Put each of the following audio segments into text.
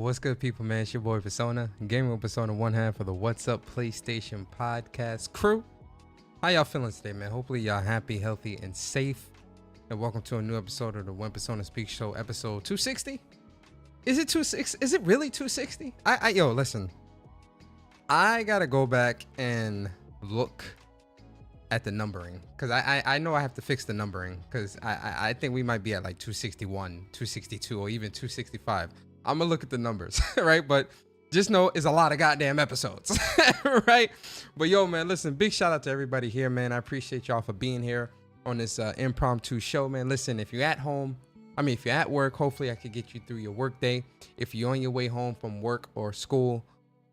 What's good, people, man? It's your boy Persona, gaming with Persona, one half of the What's Up PlayStation podcast crew. How y'all feeling today, man? Hopefully y'all happy, healthy, and safe. And welcome to a new episode of the When Persona Speaks Show, episode 260. Is it 260? Is it really 260? Yo, listen. I gotta go back and look at the numbering, because I know I have to fix the numbering, because I think we might be at like 261, 262, or even 265. I'm gonna look at the numbers, right? But just know it's a lot of goddamn episodes, right? But yo, man, listen, big shout out to everybody here, man. I appreciate y'all for being here on this impromptu show, man. Listen, if you're at home, if you're at work, hopefully I could get you through your work day. If you're on your way home from work or school,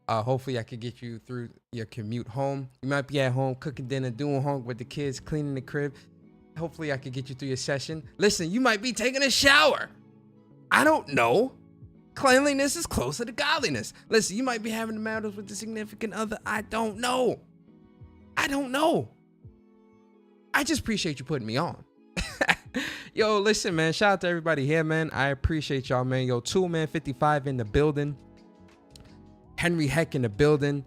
hopefully I could get you through your commute home. You might be at home cooking dinner, doing homework with the kids, cleaning the crib. Hopefully I could get you through your session. Listen, you might be taking a shower. I don't know. Cleanliness is closer to godliness. Listen, you might be having matters with the significant other. I don't know. I just appreciate you putting me on. Yo, listen, man. Shout out to everybody here, man. I appreciate y'all, man. Yo, Toolman55 in the building. Henry Heck in the building.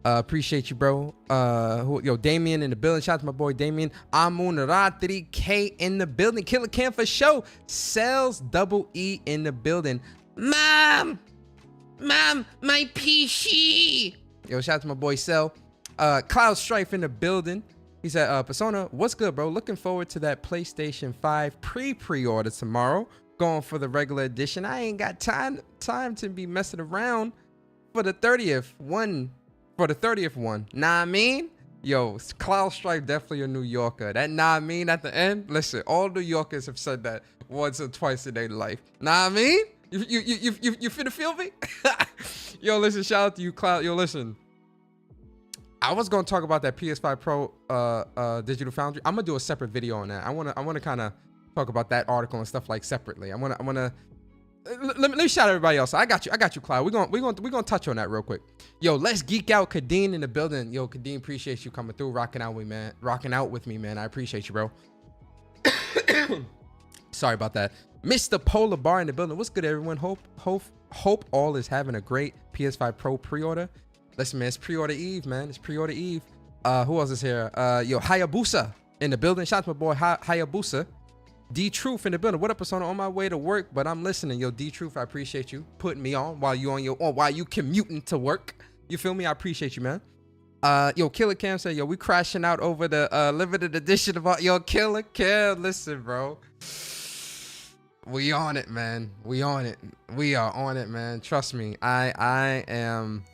Appreciate you, bro. Yo, Damien in the building. Shout out to my boy Damien. Amun Ratri K in the building. Killer Cam for show. Sales Double E in the building. Mom, my PC. Yo, shout out to my boy Cell. Cloud Strife in the building. He said, Persona, what's good, bro? Looking forward to that PlayStation 5 pre-order tomorrow. Going for the regular edition. I ain't got time to be messing around for the 30th one. Nah, I mean, yo, Cloud Strife definitely a New Yorker. That nah, I mean at the end. Listen, all New Yorkers have said that once or twice in their life. Nah, I mean. You finna feel me? Yo, listen, shout out to you, Cloud. Yo, listen. I was gonna talk about that PS5 Pro Digital Foundry. I'm gonna do a separate video on that. I wanna kind of talk about that article and stuff like separately. Let me shout out everybody else. I got you, Cloud. We're gonna touch on that real quick. Yo, let's geek out. Kadeen in the building. Yo, Kadeen, appreciate you coming through, rocking out with me, man. I appreciate you, bro. Sorry about that. Mr. Polar Bar in the building. What's good, everyone? Hope all is having a great PS5 Pro pre-order. Listen, man, it's pre-order eve, man. It's pre-order eve. Who else is here? Yo, Hayabusa in the building. Shout out to my boy Hayabusa. D Truth in the building. What up, Persona? On my way to work, but I'm listening. Yo, D Truth, I appreciate you putting me on while you commuting to work. You feel me? I appreciate you, man. Yo, Killer Cam said, yo, we crashing out over the limited edition of yo, Killer Cam. Listen, bro. We on it, man. We on it. We are on it, man. Trust me. I am.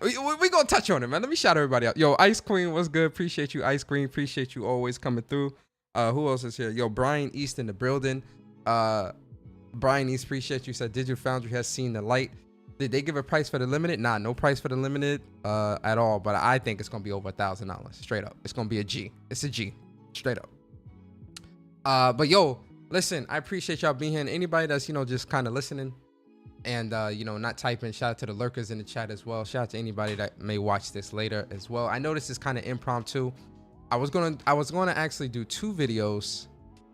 We gonna touch on it, man. Let me shout everybody out. Yo, Ice Queen, what's good? Appreciate you, Ice Queen. Appreciate you always coming through. Who else is here? Yo, Brian East in the building. Brian East, appreciate you. Said Digital Foundry has seen the light. Did they give a price for the limited? Nah, no price for the limited at all. But I think it's gonna be over $1,000 straight up. It's gonna be a G. It's a G, straight up. But yo. Listen, I appreciate y'all being here, and anybody that's, just kind of listening and, not typing. Shout out to the lurkers in the chat as well. Shout out to anybody that may watch this later as well. I know this is kind of impromptu. I was going to actually do 2 videos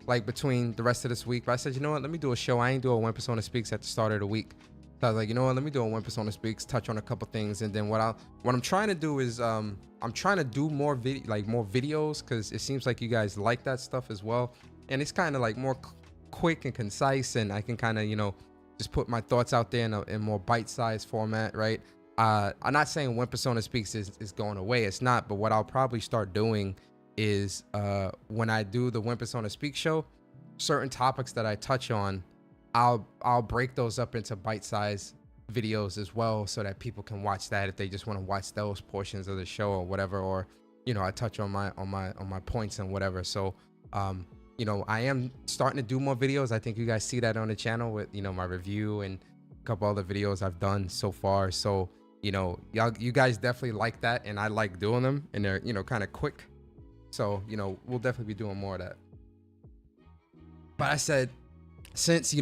like between the rest of this week, but I said, you know what, let me do a show. I ain't do a When Persona Speaks at the start of the week. So I was like, you know what, let me do a When Persona Speaks, touch on a couple things, and then what I'm trying to do is I'm trying to do more videos, because it seems like you guys like that stuff as well. And it's kind of like more quick and concise, and I can kind of, just put my thoughts out there in more bite-sized format, right? I'm not saying When Persona Speaks is going away. It's not. But what I'll probably start doing is when I do the When Persona Speaks show, certain topics that I touch on, I'll break those up into bite-sized videos as well, so that people can watch that if they just want to watch those portions of the show or whatever, or I touch on my points and whatever. So I am starting to do more videos. I think you guys see that on the channel with, my review and a couple other videos I've done so far. So, you guys definitely like that, and I like doing them, and they're, kind of quick. So, we'll definitely be doing more of that. But I said, since,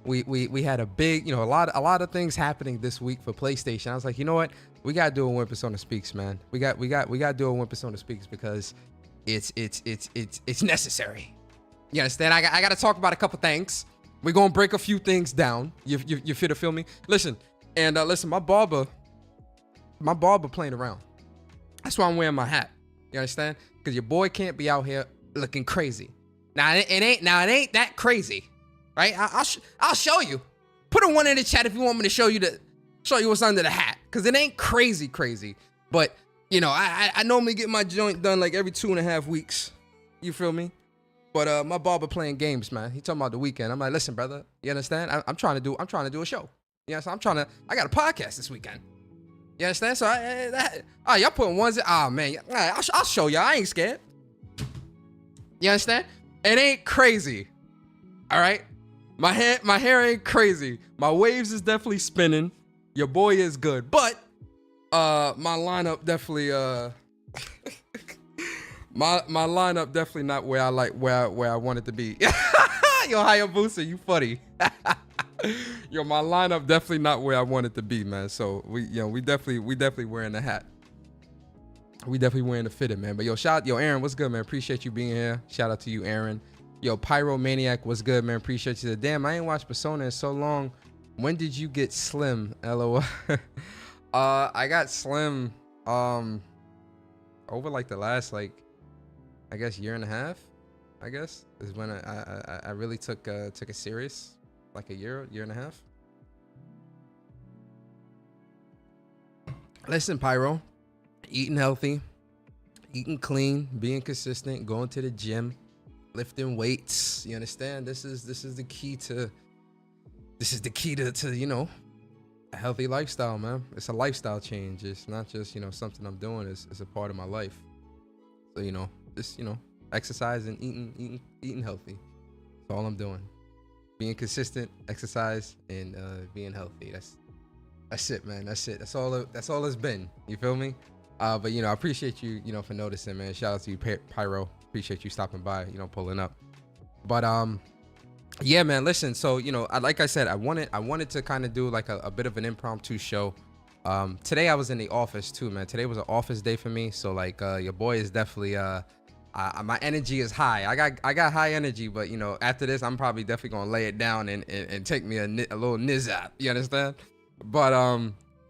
we had a big, a lot of things happening this week for PlayStation, I was like, you know what? We got to do a When Persona Speaks, man. We got to do a When Persona Speaks, because it's necessary. You understand? I got to talk about a couple things. We're going to break a few things down. You feel me? Listen, And listen, my barber playing around. That's why I'm wearing my hat. You understand? Because your boy can't be out here looking crazy. Now it ain't that crazy, right? I'll show you. Put a 1 in the chat if you want me to show you what's under the hat, because it ain't crazy. But you know, I normally get my joint done like every 2.5 weeks. You feel me? But my barber playing games, man. He talking about the weekend. I'm like, listen, brother, you understand? I'm trying to do a show. You know, so I got a podcast this weekend. You understand? So y'all putting ones in. Oh man, all right, I'll show y'all. I ain't scared. You understand? It ain't crazy. All right. My hair ain't crazy. My waves is definitely spinning. Your boy is good, but my lineup definitely my lineup definitely not where I want it to be. Yo, Hayabusa, you funny. Yo, my lineup definitely not where I want it to be, man. So we definitely wearing the hat. We definitely wearing the fitted, man. But yo, Aaron, what's good, man? Appreciate you being here. Shout out to you, Aaron. Yo, Pyromaniac, what's good, man? Appreciate you. Damn, I ain't watched Persona in so long. When did you get slim? LOL. I got slim over like the last I guess year and a half. I guess is when I really took it serious, like a year and a half. Listen, Pyro, eating healthy, eating clean, being consistent, going to the gym, lifting weights. You understand? This is the key to you know, a healthy lifestyle, man. It's a lifestyle change. It's not just, you know, something I'm doing. It's a part of my life. So, you know, just, you know, exercise and eating healthy. That's all I'm doing. Being consistent, exercise, and being healthy. That's it, man. That's it. That's all it's been. You feel me? But you know, I appreciate you, you know, for noticing, man. Shout out to you, Pyro. Appreciate you stopping by, you know, pulling up. But yeah, man, listen, so, you know, like I said, I wanted to kind of do like a bit of an impromptu show. Today I was in the office too, man. Today was an office day for me, so like your boy is definitely my energy is high. I got high energy, but you know, after this I'm probably definitely gonna lay it down and take me a little nizap. You understand? But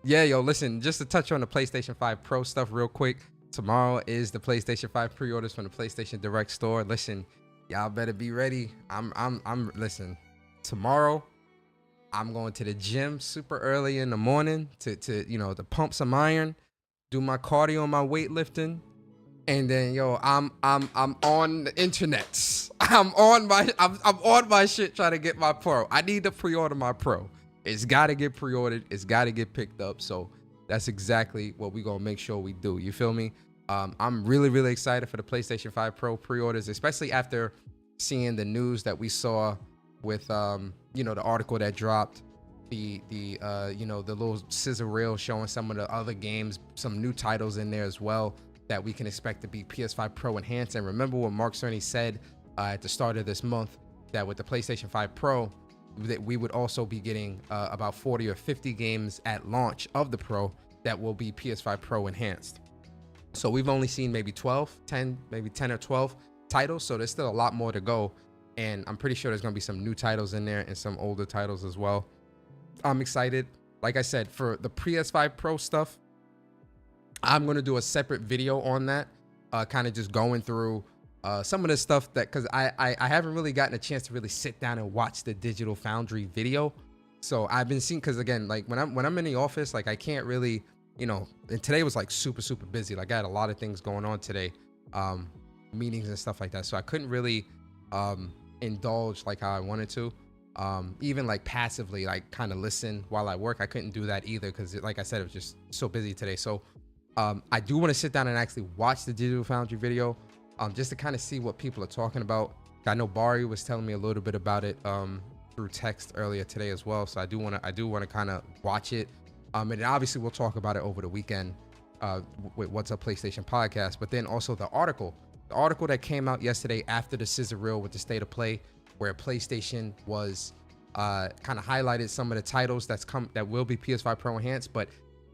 yeah, yo, listen, just to touch on the PlayStation 5 Pro stuff real quick. Tomorrow is the PlayStation 5 pre-orders from the PlayStation Direct store. Listen, y'all better be ready. Listen, tomorrow I'm going to the gym super early in the morning to you know, to pump some iron, do my cardio, my weightlifting, and then yo, I'm on the internets. I'm on my shit trying to get my Pro. I need to pre-order my Pro. It's got to get pre-ordered. It's got to get picked up. So that's exactly what we're going to make sure we do. You feel me? I'm really, really excited for the PlayStation 5 Pro pre-orders, especially after seeing the news that we saw with, you know, the article that dropped, you know, the little scissor reel showing some of the other games, some new titles in there as well that we can expect to be PS5 Pro enhanced. And remember what Mark Cerny said at the start of this month, that with the PlayStation 5 Pro, that we would also be getting about 40 or 50 games at launch of the Pro that will be PS5 Pro enhanced. So we've only seen maybe 10 or 12 titles. So there's still a lot more to go. And I'm pretty sure there's going to be some new titles in there and some older titles as well. I'm excited. Like I said, for the PS5 Pro stuff, I'm going to do a separate video on that. Kind of just going through some of the stuff that, because I haven't really gotten a chance to really sit down and watch the Digital Foundry video. So I've been seeing, because again, like when I'm in the office, like I can't really, you know, and today was like super busy. Like I had a lot of things going on today, meetings and stuff like that. So I couldn't really indulge like how I wanted to. Even like passively, like kind of listen while I work. I couldn't do that either because, like I said, it was just so busy today. So I do want to sit down and actually watch the Digital Foundry video, just to kind of see what people are talking about. I know Bari was telling me a little bit about it through text earlier today as well. So I do want to kind of watch it. And obviously we'll talk about it over the weekend with What's Up PlayStation podcast. But then also the article that came out yesterday after the scissor reel with the state of play, where PlayStation was kind of highlighted some of the titles that will be PS5 Pro enhanced, but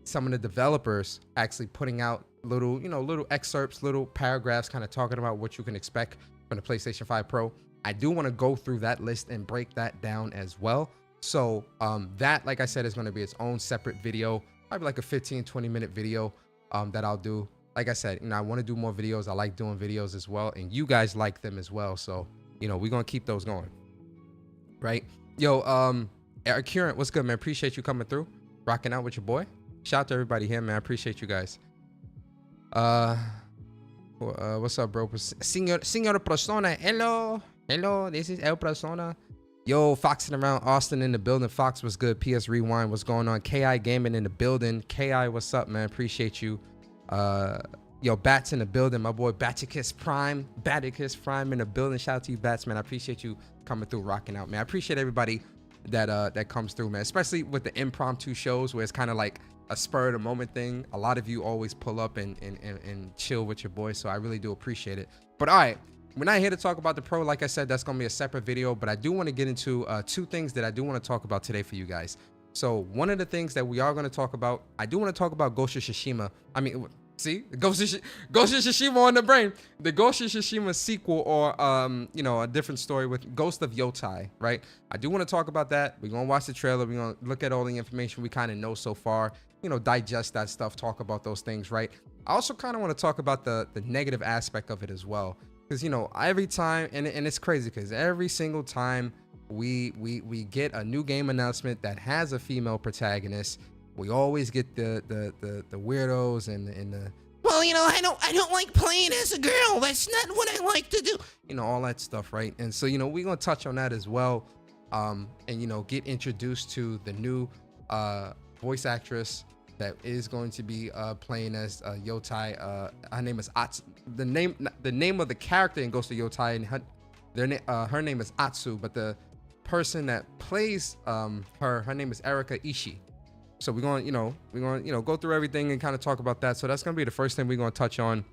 some of the developers actually putting out little excerpts, little paragraphs, kind of talking about what you can expect from the PlayStation 5 Pro. I do want to go through that list and break that down as well. So that, like I said, is going to be its own separate video, probably like a 15-20 minute video that I'll do. Like I said, I want to do more videos. I like doing videos as well, and you guys like them as well. So we're gonna keep those going, right? Yo, Eric Current, what's good, man? Appreciate you coming through, rocking out with your boy. Shout out to everybody here, man. I appreciate you guys. What's up, bro? Senor Persona, hello, this is El Persona. Yo, Foxing around Austin in the building. Fox, was good? PS Rewind, what's going on? KI Gaming in the building. KI, what's up, man? Appreciate you. Yo, Bats in the building. My boy Baticus Prime in the building. Shout out to you, Bats, man. I appreciate you coming through, rocking out, man. I appreciate everybody that comes through, man, especially with the impromptu shows where it's kind of like a spur of the moment thing. A lot of you always pull up and chill with your boy, so I really do appreciate it. But all right, we're not here to talk about the Pro. Like I said, that's gonna be a separate video, but I do want to get into two things that I do want to talk about today for you guys. So one of the things that we are going to talk about, I do want to talk about Ghost of Tsushima. I mean, see, Ghost of Tsushima on the brain. The Ghost of Tsushima sequel, or a different story with Ghost of Yotei, right? I do want to talk about that. We're gonna watch the trailer. We're gonna look at all the information we kind of know so far. Digest that stuff, talk about those things, right? I also kind of want to talk about the negative aspect of it as well, because every time, and it's crazy because every single time we get a new game announcement that has a female protagonist, we always get the weirdos and the, well, I don't like playing as a girl. That's not what I like to do. All that stuff, right? And so we're gonna touch on that as well, and get introduced to the new voice actress that is going to be playing as Yōtei. Her name is Atsu. The name of the character in Ghost of Yotei, and her name is Atsu, but the person that plays her name is Erika Ishii. So we're going to go through everything and kind of talk about that. So that's going to be the first thing we're going to touch on.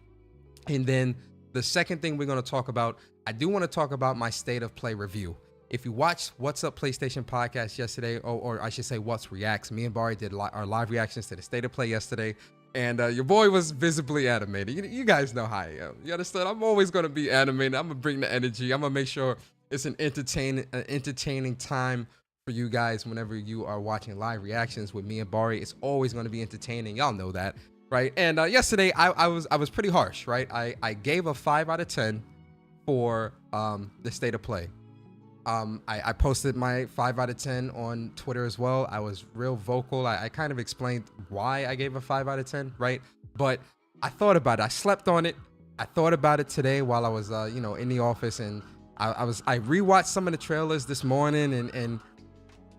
And then the second thing we're going to talk about, I do want to talk about my state of play review. If you watched What's Up PlayStation podcast yesterday, or I should say What's Reacts, me and Bari did our live reactions to the state of play yesterday, and your boy was visibly animated. You guys know how I am. You understand? I'm always going to be animated. I'm going to bring the energy. I'm going to make sure it's an entertaining time for you guys whenever you are watching live reactions with me and Bari. It's always going to be entertaining. Y'all know that, right? And yesterday I was pretty harsh, right? I gave a 5 out of 10 for the state of play. I posted my 5 out of 10 on Twitter as well. I was real vocal. I kind of explained why I gave a 5 out of 10, right? But I thought about it. I slept on it. I thought about it today while I was in the office, and I rewatched some of the trailers this morning, and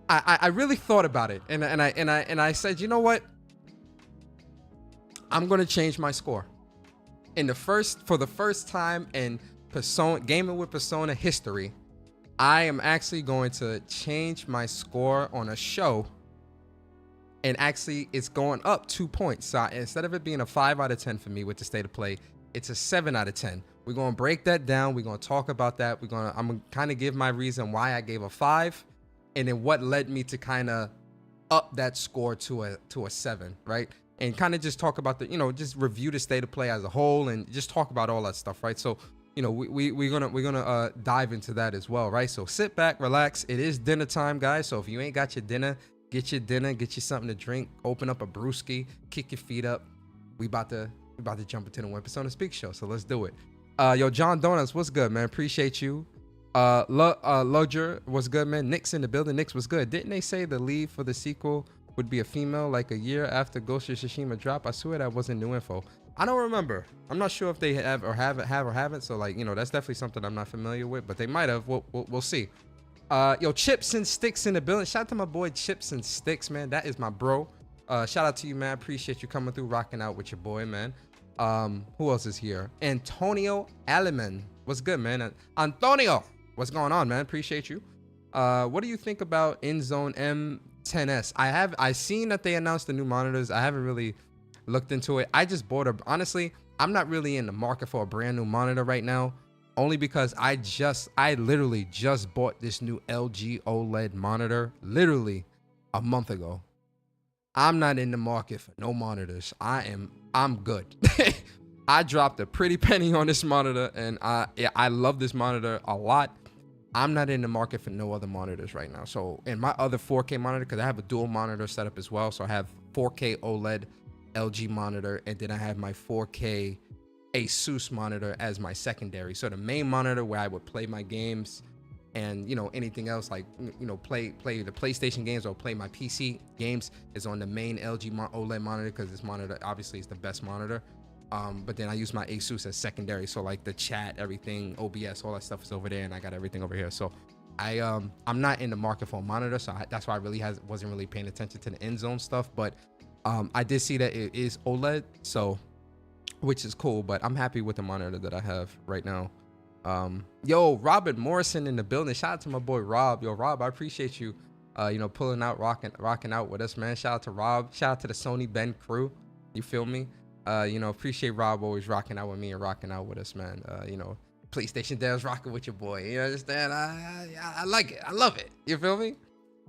I really thought about it, and I said, you know what? I'm gonna change my score. For the first time in Gaming with Persona history, I am actually going to change my score on a show, and actually it's going up 2 points. So instead of it being a 5 out of 10 for me with the state of play, it's a 7 out of 10. We're going to break that down. We're going to talk about that. I'm going to kind of give my reason why I gave a 5, and then what led me to kind of up that score to a 7, right? And kind of just talk about just review the state of play as a whole, and just talk about all that stuff, right? So we're gonna dive into that as well, right? So sit back, relax. It is dinner time, guys. So if you ain't got your dinner, get your dinner, get you something to drink, open up a brewski, kick your feet up. We about to jump into the One Persona Speak show. So let's do it. Yo, John Donuts, what's good, man? Appreciate you. Loger, what's good, man? Nick's in the building. Nick's was good. Didn't they say the lead for the sequel would be a female like a year after Ghost of Tsushima drop? I swear that wasn't new info. I don't remember. I'm not sure if they have or haven't. So that's definitely something I'm not familiar with, but they might have. We'll see. Yo, Chips and Sticks in the building. Shout out to my boy Chips and Sticks, man. That is my bro. Shout out to you, man. Appreciate you coming through, rocking out with your boy, man. Who else is here? Antonio Aleman. What's good, man? Antonio, what's going on, man? Appreciate you. What do you think about InZone M10s? I seen that they announced the new monitors. I haven't really looked into it. I just bought honestly, I'm not really in the market for a brand new monitor right now, only because I literally just bought this new LG OLED monitor literally a month ago. I'm not in the market for no monitors. I'm good. I dropped a pretty penny on this monitor, and I love this monitor a lot. I'm not in the market for no other monitors right now. So in my other 4K monitor, because I have a dual monitor setup as well. So I have 4K OLED LG monitor, and then I have my 4K Asus monitor as my secondary. So the main monitor where I would play my games and anything else, like play the PlayStation games or play my PC games, is on the main LG OLED monitor, because this monitor obviously is the best monitor. But then I use my Asus as secondary, so like the chat, everything, OBS, all that stuff is over there, and I got everything over here. So I'm not in the market for a monitor, so that's why I really wasn't really paying attention to the end zone stuff. But I did see that it is OLED, so which is cool. But I'm happy with the monitor that I have right now. Yo, Robert Morrison in the building. Shout out to my boy Rob. Yo, Rob, I appreciate you pulling out, rocking out with us, man. Shout out to Rob. Shout out to the Sony Ben crew. You feel me? Appreciate Rob always rocking out with me and rocking out with us, man. PlayStation Devs rocking with your boy. You understand? I like it. I love it. You feel me?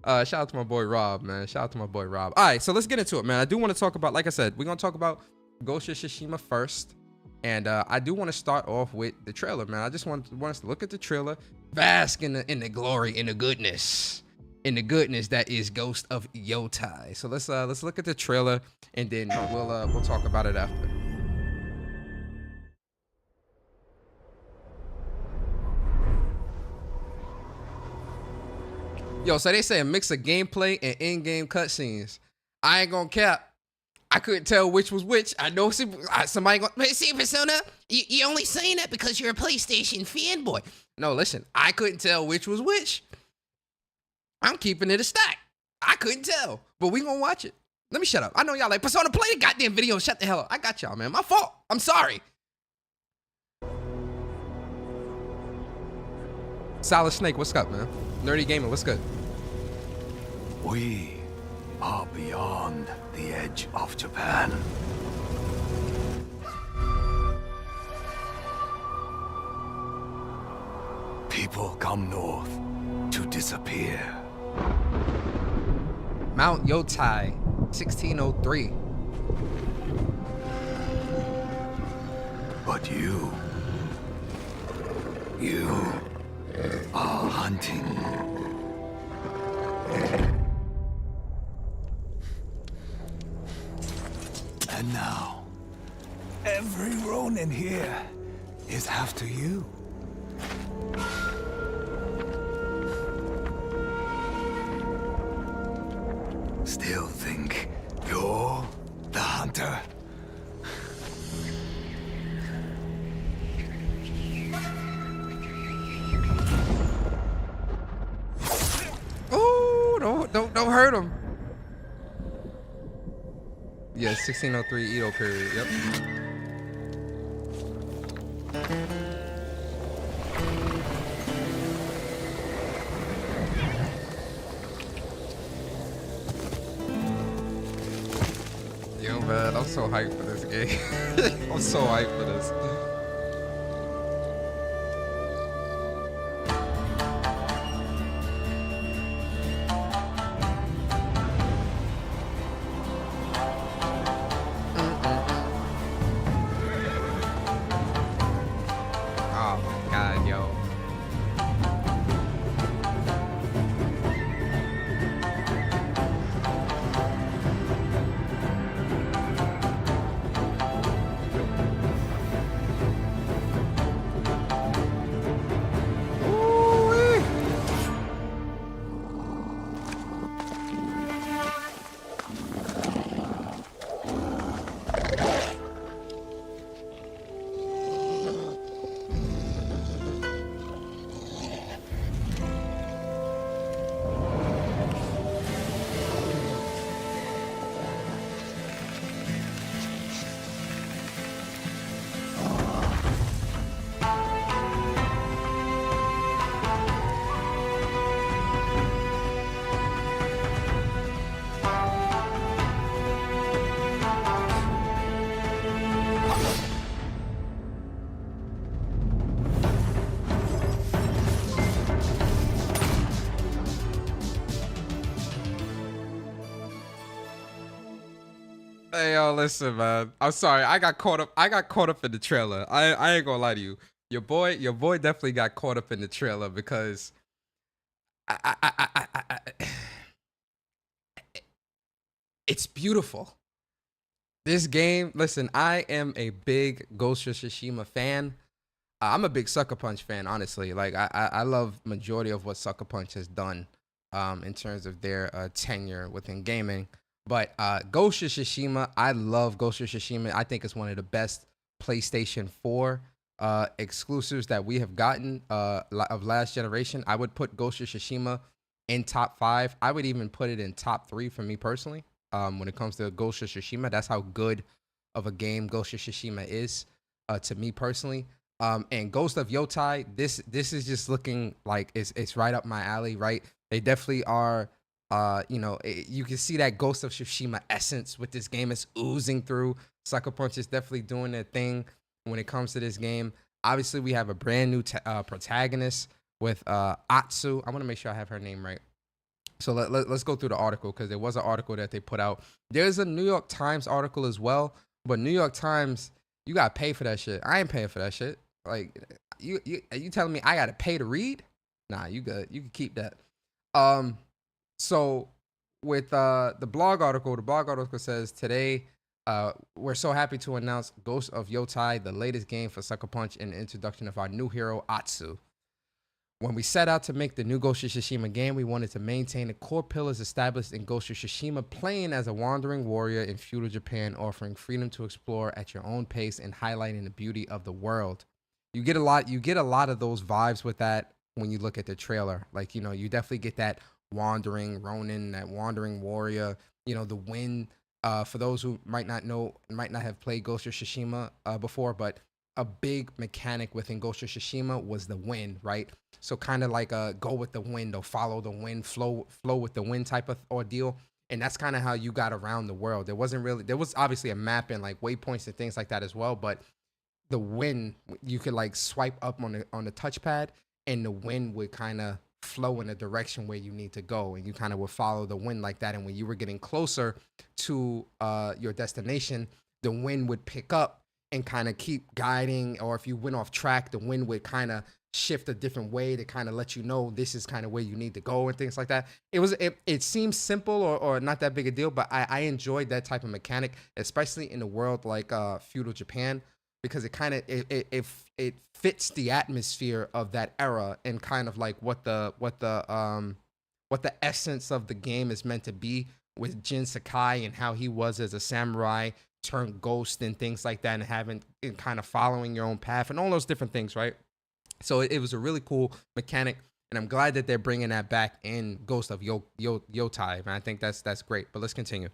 Shout out to my boy Rob, man. Shout out to my boy Rob. All right, so let's get into it, man. I do want to talk about, like I said, we're gonna talk about Ghost of Tsushima first, and I do want to start off with the trailer, man. I just want us to look at the trailer, bask in the glory, in the goodness that is Ghost of Yotei. So let's look at the trailer, and then we'll talk about it after. Yo, so they say a mix of gameplay and in-game cutscenes. I ain't gonna cap. I couldn't tell which was which. I know somebody going, see, Persona, you only saying that because you're a PlayStation fanboy. No, listen, I couldn't tell which was which. I'm keeping it a stack. I couldn't tell, but we gonna watch it. Let me shut up. I know y'all like, Persona, play the goddamn video. Shut the hell up. I got y'all, man. My fault. I'm sorry. Solid Snake, what's up, man? Nerdy Gamer, what's good? We are beyond the edge of Japan. People come north to disappear. Mount Yōtei, 1603. But you are hunting. And now, every Ronin here is after you. Still think you're the hunter? Oh, don't hurt him. Yeah, 1603 Edo period. Yep. Yo, man, I'm so hyped for this game. I'm so hyped for this. Oh my god, yo. Hey, yo, listen, man. I'm sorry. I got caught up in the trailer. I ain't gonna lie to you. your boy definitely got caught up in the trailer because I it's beautiful. This game, listen, I am a big Ghost of Tsushima fan. I'm a big Sucker Punch fan, honestly. Like I love majority of what Sucker Punch has done, in terms of their tenure within gaming. But Ghost of Tsushima, I love Ghost of Tsushima. I think it's one of the best PlayStation 4 exclusives that we have gotten of last generation. I would put Ghost of Tsushima in top 5. I would even put it in top 3 for me personally. When it comes to Ghost of Tsushima, that's how good of a game Ghost of Tsushima is to me personally. And Ghost of Yotei, this is just looking like it's right up my alley, right? They definitely are. You can see that Ghost of Tsushima essence with this game is oozing through. Sucker Punch is definitely doing their thing when it comes to this game. Obviously, we have a brand new protagonist with Atsu. I want to make sure I have her name right. So let's go through the article because there was an article that they put out. There's a New York Times article as well, but New York Times, you gotta pay for that shit. I ain't paying for that shit. Like you telling me I gotta pay to read? Nah, you good. You can keep that. Um, so with the blog article says today, we're so happy to announce Ghost of Yotei, the latest game for Sucker Punch, and the introduction of our new hero Atsu. When we set out to make the new Ghost of Tsushima game, we wanted to maintain the core pillars established in Ghost of Tsushima, playing as a wandering warrior in feudal Japan, offering freedom to explore at your own pace and highlighting the beauty of the world. You get a lot of those vibes with that when you look at the trailer. Like, you definitely get that wandering Ronin, that wandering warrior, the wind. For those who might not know, might not have played Ghost of Tsushima before, but a big mechanic within Ghost of Tsushima was the wind, right? So kind of like a go with the wind or follow the wind, flow with the wind type of ordeal. And that's kind of how you got around the world. There was obviously a map and like waypoints and things like that as well, but the wind, you could like swipe up on the touchpad and the wind would kind of flow in the direction where you need to go, and you kind of would follow the wind like that. And when you were getting closer to your destination, the wind would pick up and kind of keep guiding, or if you went off track, the wind would kind of shift a different way to kind of let you know this is kind of where you need to go and things like that. It seems simple or not that big a deal, but I enjoyed that type of mechanic, especially in a world like feudal Japan, because it kind of it fits the atmosphere of that era and kind of like what the essence of the game is meant to be, with Jin Sakai and how he was as a samurai turned ghost and things like that, and having and kind of following your own path and all those different things, right? So it was a really cool mechanic, and I'm glad that they're bringing that back in Ghost of Yotei, and I think that's great. But let's continue.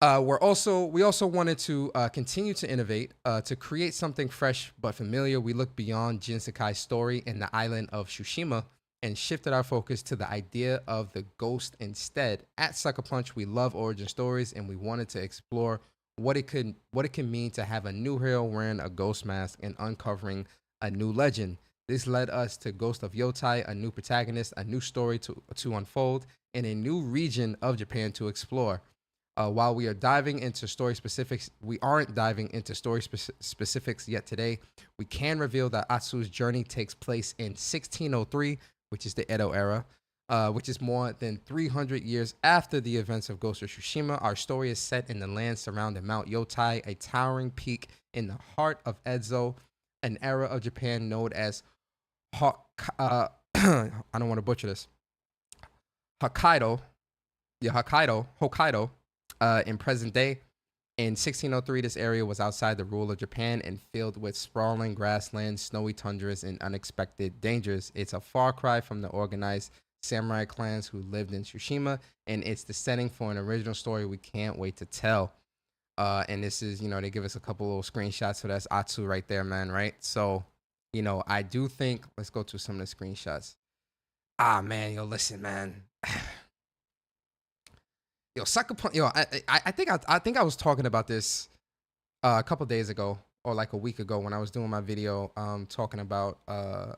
We also wanted to continue to innovate, to create something fresh but familiar. We looked beyond Jin Sakai's story in the island of Tsushima and shifted our focus to the idea of the ghost instead. At Sucker Punch, we love origin stories, and we wanted to explore what it can mean to have a new hero wearing a ghost mask and uncovering a new legend. This led us to Ghost of Yotei, a new protagonist, a new story to unfold, and a new region of Japan to explore. While we aren't diving into story specifics yet today. We can reveal that Atsu's journey takes place in 1603, which is the Edo era, which is more than 300 years after the events of Ghost of Tsushima. Our story is set in the land surrounding Mount Yōtei, a towering peak in the heart of Edo, an era of Japan known as I don't want to butcher this. Hokkaido. Yeah, Hokkaido. In present day. In 1603, this area was outside the rule of Japan and filled with sprawling grasslands, snowy tundras, and unexpected dangers. It's a far cry from the organized samurai clans who lived in Tsushima, and it's the setting for an original story we can't wait to tell. And this is, they give us a couple little screenshots, so that's Atsu right there, man, right? So, I do think, let's go to some of the screenshots. Ah, man, listen, man. Sucker Punch. I think I was talking about this a couple days ago, or like a week ago, when I was doing my video, talking about the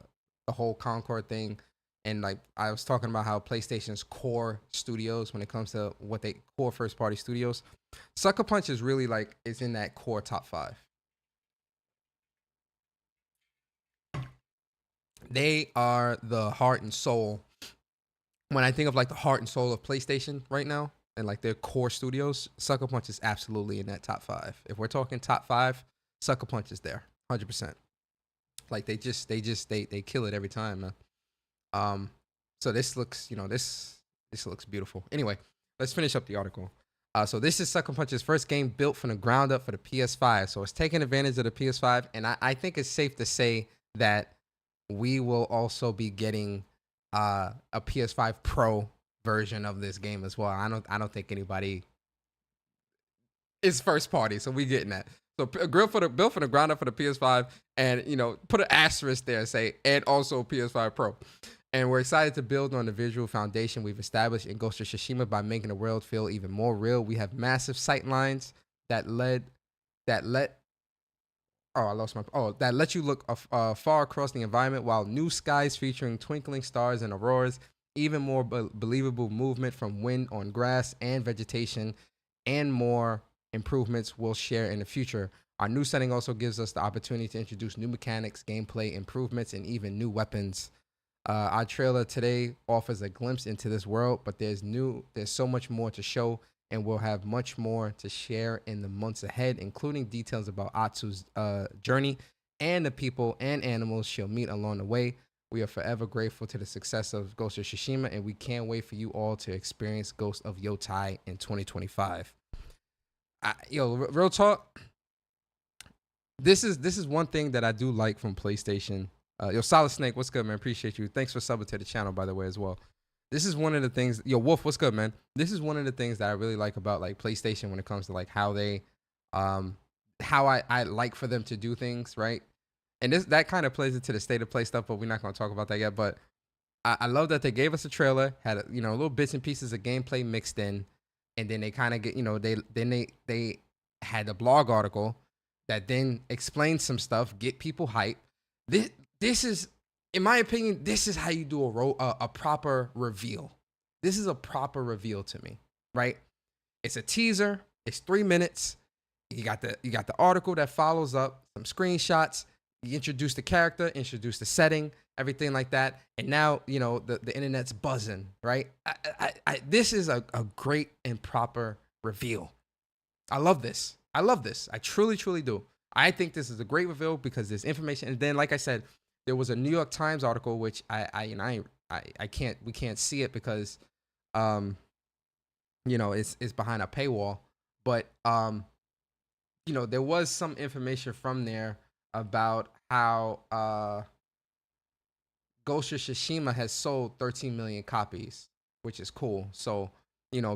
whole Concord thing, and like I was talking about how PlayStation's core studios, when it comes to what they core first party studios, Sucker Punch is really like is in that core top 5. They are the heart and soul. When I think of like the heart and soul of PlayStation right now and like their core studios, Sucker Punch is absolutely in that top 5. If we're talking top 5, Sucker Punch is there, 100%. Like they kill it every time, man. Um, so this looks, this looks beautiful. Anyway, let's finish up the article. So this is Sucker Punch's first game built from the ground up for the PS5. So it's taking advantage of the PS5, and I think it's safe to say that we will also be getting a PS5 Pro version of this game as well. I don't think anybody is first party, so we getting that. So built for the ground up for the PS5, and put an asterisk there and say and also PS5 Pro. And we're excited to build on the visual foundation we've established in Ghost of Tsushima by making the world feel even more real. We have massive sight lines that let you look far across the environment, while new skies featuring twinkling stars and auroras, even more believable movement from wind on grass and vegetation, and more improvements we'll share in the future. Our new setting also gives us the opportunity to introduce new mechanics, gameplay improvements, and even new weapons. Our trailer today offers a glimpse into this world, but there's so much more to show, and we'll have much more to share in the months ahead, including details about Atsu's journey and the people and animals she'll meet along the way. We are forever grateful to the success of Ghost of Tsushima, and we can't wait for you all to experience Ghost of Yotei in 2025. Real talk. This is one thing that I do like from PlayStation. Solid Snake, what's good, man? Appreciate you. Thanks for subbing to the channel, by the way, as well. This is one of the things. Wolf, what's good, man? This is one of the things that I really like about like PlayStation when it comes to like how they, how I like for them to do things, right? And that kind of plays into the state of play stuff, but we're not going to talk about that yet. But I love that they gave us a trailer, had little bits and pieces of gameplay mixed in, and then they kind of get they had a blog article that then explained some stuff, get people hyped. This is, in my opinion, this is how you do a proper reveal. This is a proper reveal to me, right? It's a teaser. It's 3 minutes. You got the article that follows up, some screenshots. You introduce the character, introduce the setting, everything like that, and now the internet's buzzing, right? This is a great and proper reveal. I love this. I truly, truly do. I think this is a great reveal because there's information, and then like I said, there was a New York Times article which we can't see it because it's behind a paywall, but there was some information from there about how Ghost of Tsushima has sold 13 million copies, which is cool. So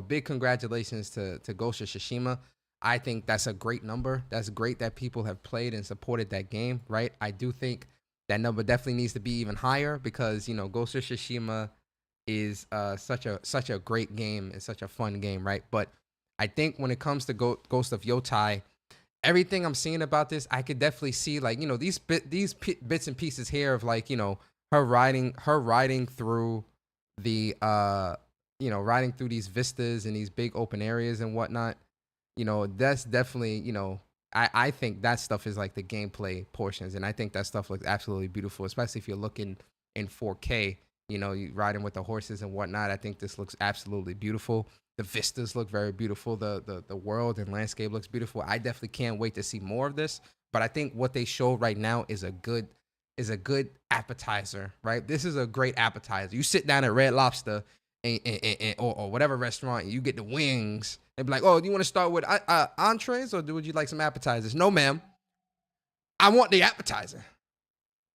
big congratulations to Ghost of Tsushima. I think that's a great number. That's great that people have played and supported that game, right? I do think that number definitely needs to be even higher because Ghost of Tsushima is such a great game. It's such a fun game, right? But I think when it comes to Ghost of Yotei, everything I'm seeing about this, I could definitely see like these bits and pieces here of like her riding through the riding through these vistas and these big open areas and whatnot. That's definitely I think that stuff is like the gameplay portions, and I think that stuff looks absolutely beautiful, especially if you're looking in 4K. You riding with the horses and whatnot. I think this looks absolutely beautiful. The vistas look very beautiful. The world and landscape looks beautiful. I definitely can't wait to see more of this. But I think what they show right now is a good appetizer, right? This is a great appetizer. You sit down at Red Lobster or whatever restaurant, and you get the wings. They'd be like, "Oh, do you want to start with entrees or would you like some appetizers?" No, ma'am. I want the appetizer.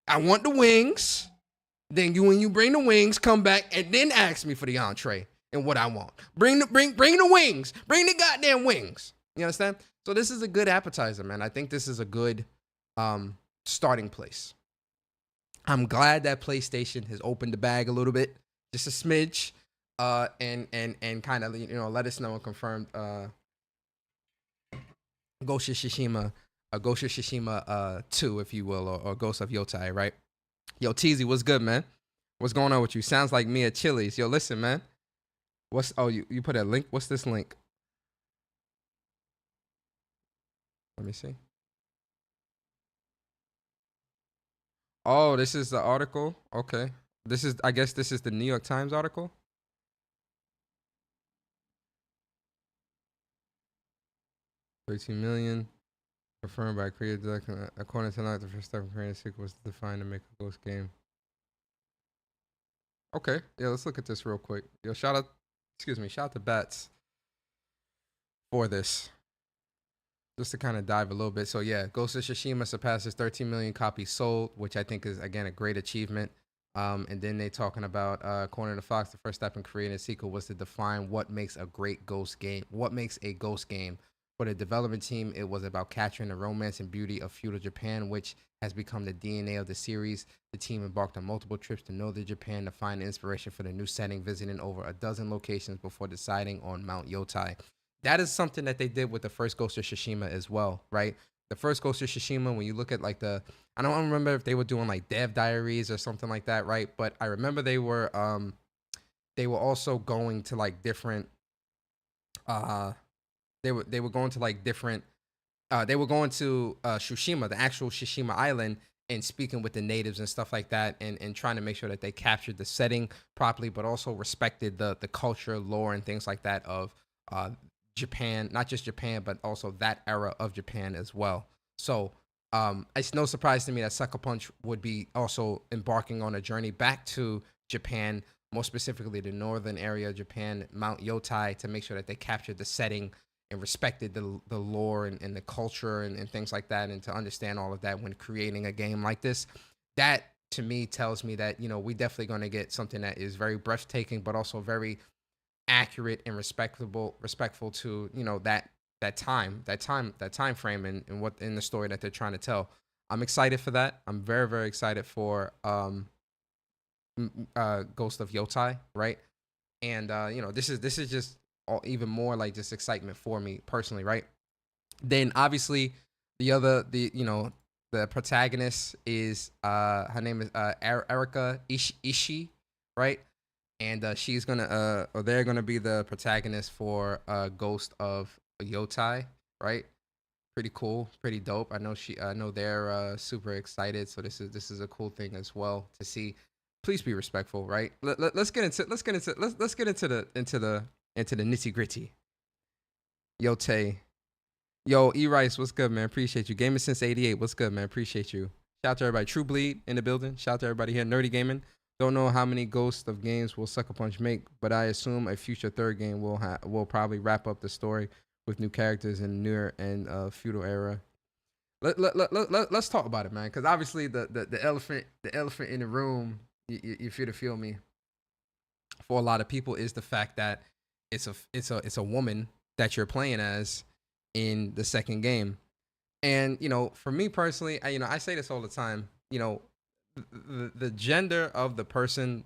I want the wings. Then when you bring the wings, come back and then ask me for the entree and what I want. Bring the wings. Bring the goddamn wings. You understand? So this is a good appetizer, man. I think this is a good starting place. I'm glad that PlayStation has opened the bag a little bit, just a smidge, and kind of let us know and confirm Ghost of Tsushima 2, if you will, or Ghost of Yotei, right? Yo, Teasy, what's good, man? What's going on with you? Sounds like me at Chili's. Yo, listen, man. You put a link? What's this link? Let me see. Oh, this is the article. Okay. This is, I guess this is the New York Times article. 13 million confirmed by creator. According to Night, the first step in creating a sequel was to define and make a Ghost game. Okay. Yeah, let's look at this real quick. Yo, shout out, excuse me, shout out to Bats for this. Just to kind of dive a little bit. So yeah, Ghost of Tsushima surpasses 13 million copies sold, which I think is again a great achievement. And then they talking about according to Fox, the first step in creating a sequel was to define what makes a great Ghost game. What makes a Ghost game? For the development team, it was about capturing the romance and beauty of feudal Japan, which has become the DNA of the series. The team embarked on multiple trips to northern Japan to find inspiration for the new setting, visiting over a dozen locations before deciding on Mount Yōtei. That is something that they did with the first Ghost of Tsushima as well, right? The first Ghost of Tsushima, when you look at like I don't remember if they were doing like dev diaries or something like that, right? But I remember they were also going to like different uh they were going to like different they were going to Tsushima, the actual Tsushima island, and speaking with the natives and stuff like that, and trying to make sure that they captured the setting properly, but also respected the culture, lore, and things like that of uh, Japan, not just Japan, but also that era of Japan as well. So it's no surprise to me that Sucker Punch would be also embarking on a journey back to Japan, more specifically the northern area of Japan, Mount Yōtei, to make sure that they captured the setting and respected the lore and the culture and things like that, and to understand all of that when creating a game like this. That to me tells me that, you know, we definitely going to get something that is very breathtaking, but also very accurate and respectful to, you know, that time frame and what in the story that they're trying to tell. I'm excited for that. I'm very, very excited for Ghost of Yotei, right? And you know, this is just even more like just excitement for me personally, right? Then obviously the you know, the protagonist is her name is Erika Ishii, right? And she's gonna or they're gonna be the protagonist for Ghost of Yotei, right? Pretty cool, pretty dope. I know they're super excited, so this is a cool thing as well to see. Please be respectful, right? Let's get into the nitty gritty. Yotei, yo, E Rice, what's good, man? Appreciate you. Gaming since '88, what's good, man? Appreciate you. Shout out to everybody. True Bleed in the building. Shout out to everybody here. Nerdy Gaming. Don't know how many Ghost of games will Sucker Punch make, but I assume a future third game will probably wrap up the story with new characters in newer and feudal era. Let's talk about it, man, because obviously the elephant in the room, you feel me, for a lot of people is the fact that it's a woman that you're playing as in the second game. And you know, for me personally, I say this all the time. You know, the gender of the person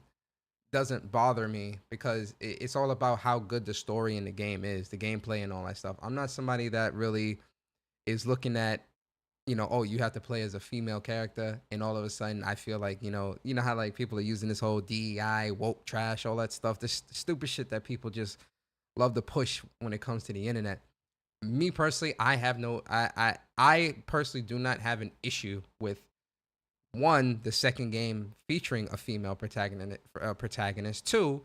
doesn't bother me because it's all about how good the story in the game is, the gameplay and all that stuff. I'm not somebody that really is looking at, you know, oh, you have to play as a female character, and all of a sudden I feel like, you know how like people are using this whole DEI woke trash, all that stuff, this stupid shit that people just love to push when it comes to the internet. Me personally, I personally do not have an issue with one, the second game featuring a female protagonist. Two,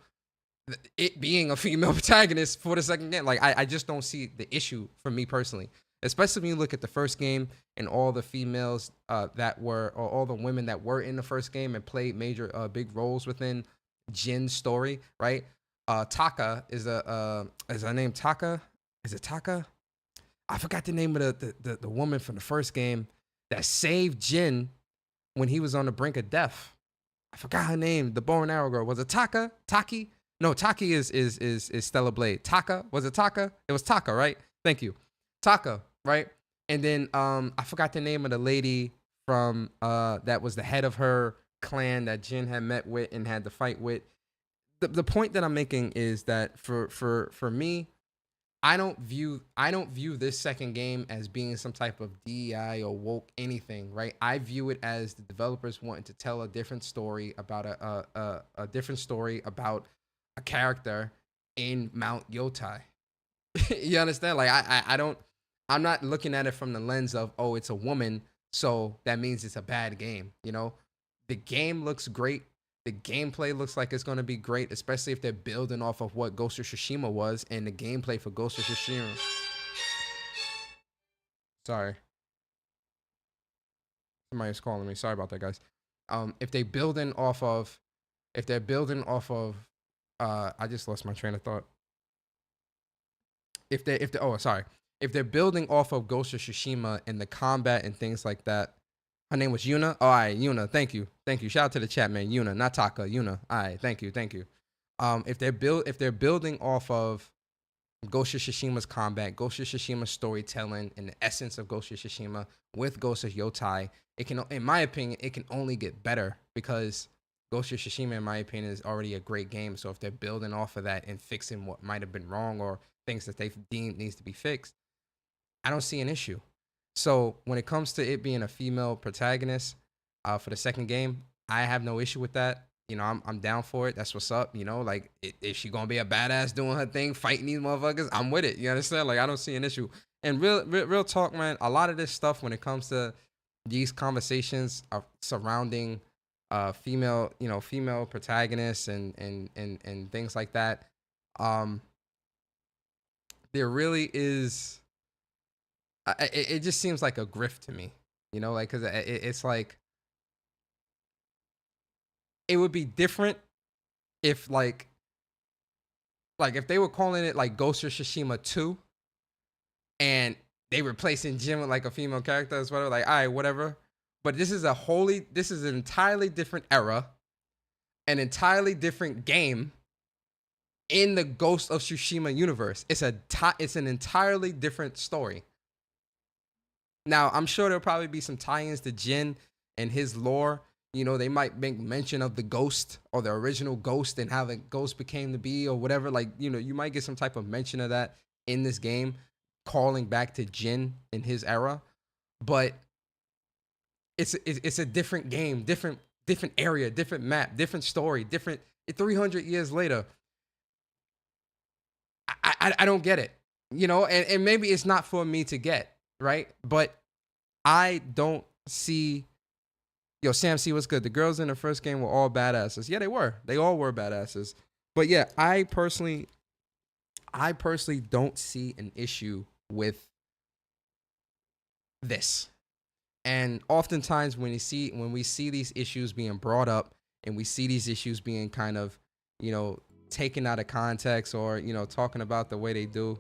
it being a female protagonist for the second game. Like I just don't see the issue for me personally. Especially when you look at the first game and all the females that were, or all the women that were in the first game and played major big roles within Jin's story, right? Taka is her name Taka? Is it Taka? I forgot the name of the woman from the first game that saved Jin when he was on the brink of death. I forgot her name. The bow and arrow girl. Was it Taka? Taki? No, Taki is Stella Blade. Taka? Was it Taka? It was Taka, right? Thank you. Taka, right? And then I forgot the name of the lady from that was the head of her clan that Jin had met with and had to fight with. The point that I'm making is that for me, I don't view this second game as being some type of DEI or woke anything, right? I view it as the developers wanting to tell a different story about a different story about a character in Mount Yōtei. You understand? Like I don't, I'm not looking at it from the lens of, oh, it's a woman, so that means it's a bad game, you know? The game looks great. The gameplay looks like it's gonna be great, especially if they're building off of what Ghost of Tsushima was, and the gameplay for Ghost of Tsushima. Sorry. Somebody's calling me. Sorry about that, guys. If they're building off of, I just lost my train of thought. If they're building off of Ghost of Tsushima and the combat and things like that. Her name was Yuna. All right, Yuna. Thank you. Shout out to the chat, man. Yuna, not Taka. Yuna. All right, thank you. If they're building off of Ghost of Tsushima's combat, Ghost of Tsushima's storytelling, and the essence of Ghost of Tsushima with Ghost of Yotei, it can, in my opinion, it can only get better because Ghost of Tsushima, in my opinion, is already a great game. So if they're building off of that and fixing what might have been wrong or things that they've deemed needs to be fixed, I don't see an issue. So when it comes to it being a female protagonist for the second game, I have no issue with that. You know, I'm down for it. That's what's up. You know, like, is she gonna be a badass doing her thing, fighting these motherfuckers? I'm with it. You understand? Like, I don't see an issue. And real talk, man. A lot of this stuff when it comes to these conversations surrounding female protagonists and things like that, there really is. It just seems like a grift to me, you know, like, because it's like, it would be different if like if they were calling it like Ghost of Tsushima 2 and they replacing Jin with like a female character as well, like, all right, whatever. But this is an entirely different era, an entirely different game in the Ghost of Tsushima universe. It's an entirely different story. Now, I'm sure there'll probably be some tie-ins to Jin and his lore. You know, they might make mention of the ghost or the original ghost and how the ghost became to be or whatever. Like, you know, you might get some type of mention of that in this game, calling back to Jin in his era. But it's a different game, different area, different map, different story, different 300 years later. I don't get it, you know, and maybe it's not for me to get, right? But I don't see. Yo, Sam C, what's good? The girls in the first game were all badasses. Yeah, they were. They all were badasses. But yeah, I personally don't see an issue with this. And oftentimes when we see these issues being brought up and we see these issues being kind of, you know, taken out of context or, you know, talking about the way they do,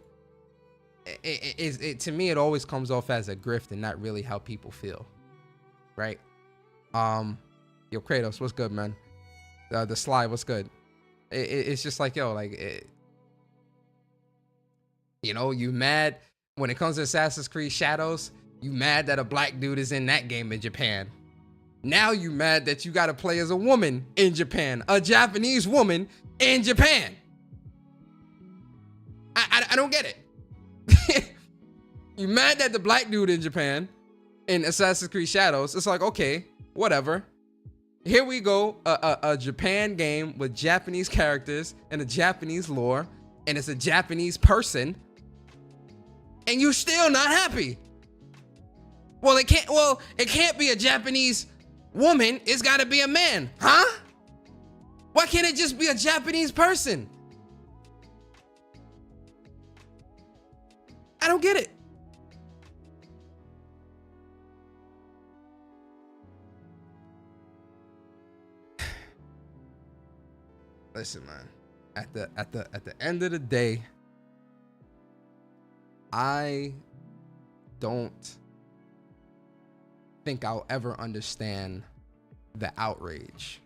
it to me, it always comes off as a grift and not really how people feel, right? Yo, Kratos, what's good, man? The Sly, what's good? It's just like, yo, like, you know, you mad when it comes to Assassin's Creed Shadows, you mad that a black dude is in that game in Japan. Now you mad that you got to play as a woman in Japan, a Japanese woman in Japan. I don't get it. You mad that the black dude in Japan in Assassin's Creed Shadows, it's like, okay, whatever. Here we go, a Japan game with Japanese characters and a Japanese lore, and it's a Japanese person, and you're still not happy. Well, it can't be a Japanese woman. It's got to be a man, huh? Why can't it just be a Japanese person? I don't get it. Listen, man. At the end of the day, I don't think I'll ever understand the outrage.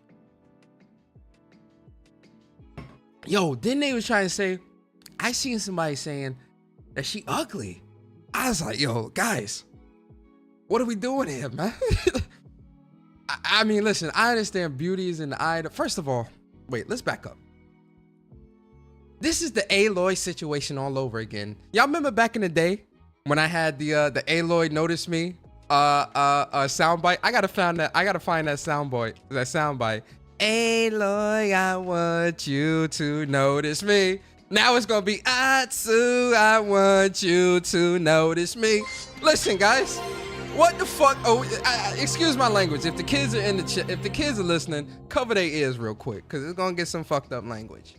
Yo, didn't they was trying to say, I seen somebody saying that she ugly. I was like, yo, guys, what are we doing here, man? I mean, listen, I understand beauty is in the eye. First of all, wait, let's back up. This is the Aloy situation all over again. Y'all remember back in the day when I had the Aloy notice me soundbite? I gotta find that soundbite. Aloy, I want you to notice me. Now it's gonna be Atsu, I want you to notice me. Listen, guys, What the fuck? Oh, excuse my language. If the kids are in the chat, if the kids are listening, cover their ears real quick, cause it's gonna get some fucked up language.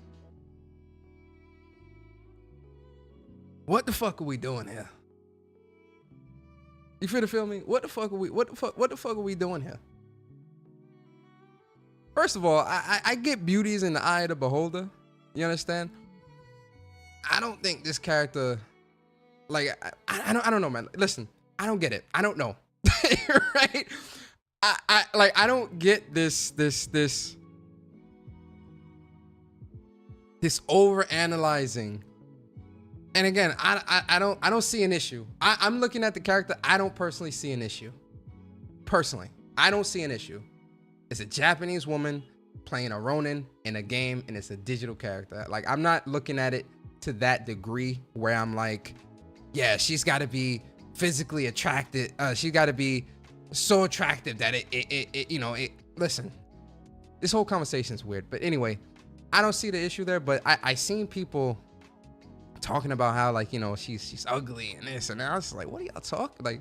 What the fuck are we doing here? You feel me? What the fuck are we doing here? First of all, I get beauties in the eye of the beholder. You understand? I don't think this character, like, I don't know, man. Listen, I don't get it. I don't know. Right? I don't get this over analyzing. And again, I don't see an issue. I'm looking at the character. I don't personally see an issue. Personally, I don't see an issue. It's a Japanese woman playing a Ronin in a game, and it's a digital character. Like, I'm not looking at it to that degree where I'm like, yeah, she's got to be physically attracted. She's got to be so attractive that it listen, this whole conversation is weird. But anyway, I don't see the issue there. But I seen people talking about how, like, you know, she's ugly and this and that. I was like, what are y'all talking? Like,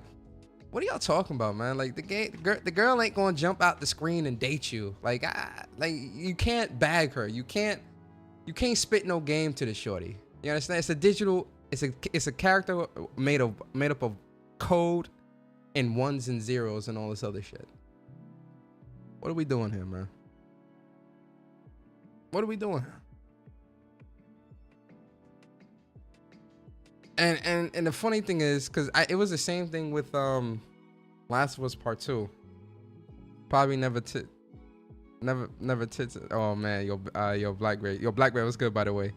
what are y'all talking about, man? Like, the girl ain't gonna jump out the screen and date you. Like, you can't bag her. You can't spit no game to the shorty. You understand? It's a digital. It's a character made up of code and ones and zeros and all this other shit. What are we doing here, man? What are we doing here? And the funny thing is, because it was the same thing with Last of Us Part 2. Probably never tits. Oh man, yo Blackberry was good, by the way.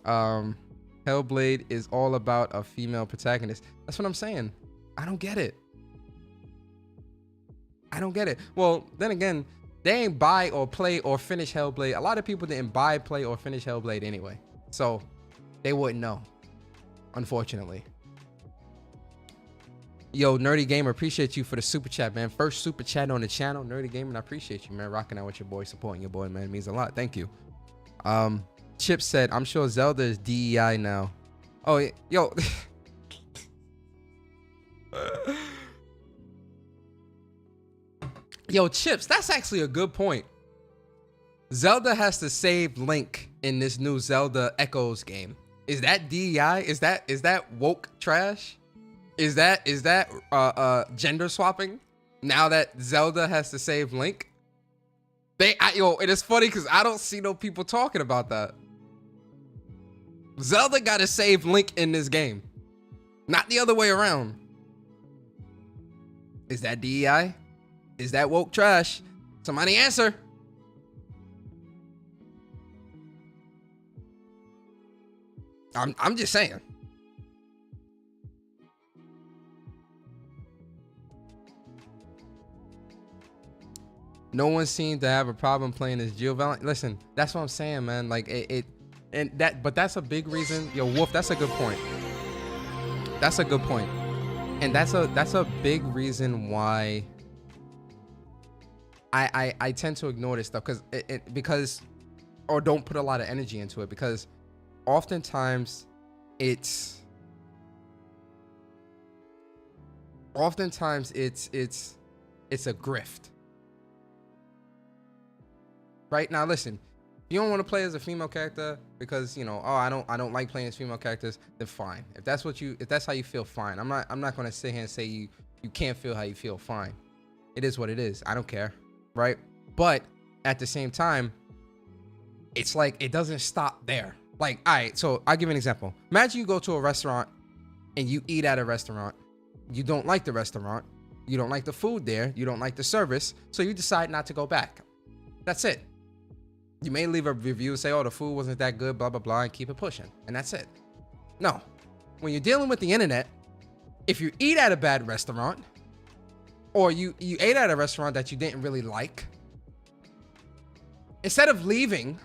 Hellblade is all about a female protagonist. That's what I'm saying. I don't get it. Well, then again, they ain't buy or play or finish Hellblade. A lot of people didn't buy, play, or finish Hellblade anyway, so they wouldn't know. Unfortunately. Yo, Nerdy Gamer, appreciate you for the super chat, man. First super chat on the channel. Nerdy Gamer, I appreciate you, man. Rocking out with your boy, supporting your boy, man. It means a lot. Thank you. Chip said, I'm sure Zelda is DEI now. Oh, yo. Yo, Chips, that's actually a good point. Zelda has to save Link in this new Zelda Echoes game. Is that DEI? Is that woke trash? Is that gender swapping? Now that Zelda has to save Link? It is funny because I don't see no people talking about that. Zelda gotta save Link in this game, not the other way around. Is that DEI? Is that woke trash? Somebody answer. I'm just saying. No one seemed to have a problem playing as Jill Valentine. Listen, that's what I'm saying, man. Like but that's a big reason. Yo, Wolf, that's a good point. That's a good point. And that's a big reason why I tend to ignore this stuff, because or don't put a lot of energy into it, because oftentimes it's a grift. Right now, listen, if you don't want to play as a female character because, you know, oh, I don't like playing as female characters, then fine. If that's how you feel, fine. I'm not gonna sit here and say you can't feel how you feel. Fine, it is what it is. I don't care, right? But at the same time, it's like it doesn't stop there. Like, all right, so I'll give you an example. Imagine you go to a restaurant and you eat at a restaurant. You don't like the restaurant. You don't like the food there. You don't like the service. So you decide not to go back. That's it. You may leave a review, say, oh, the food wasn't that good, blah, blah, blah, and keep it pushing. And that's it. No. When you're dealing with the internet, if you eat at a bad restaurant, or you ate at a restaurant that you didn't really like, instead of leaving,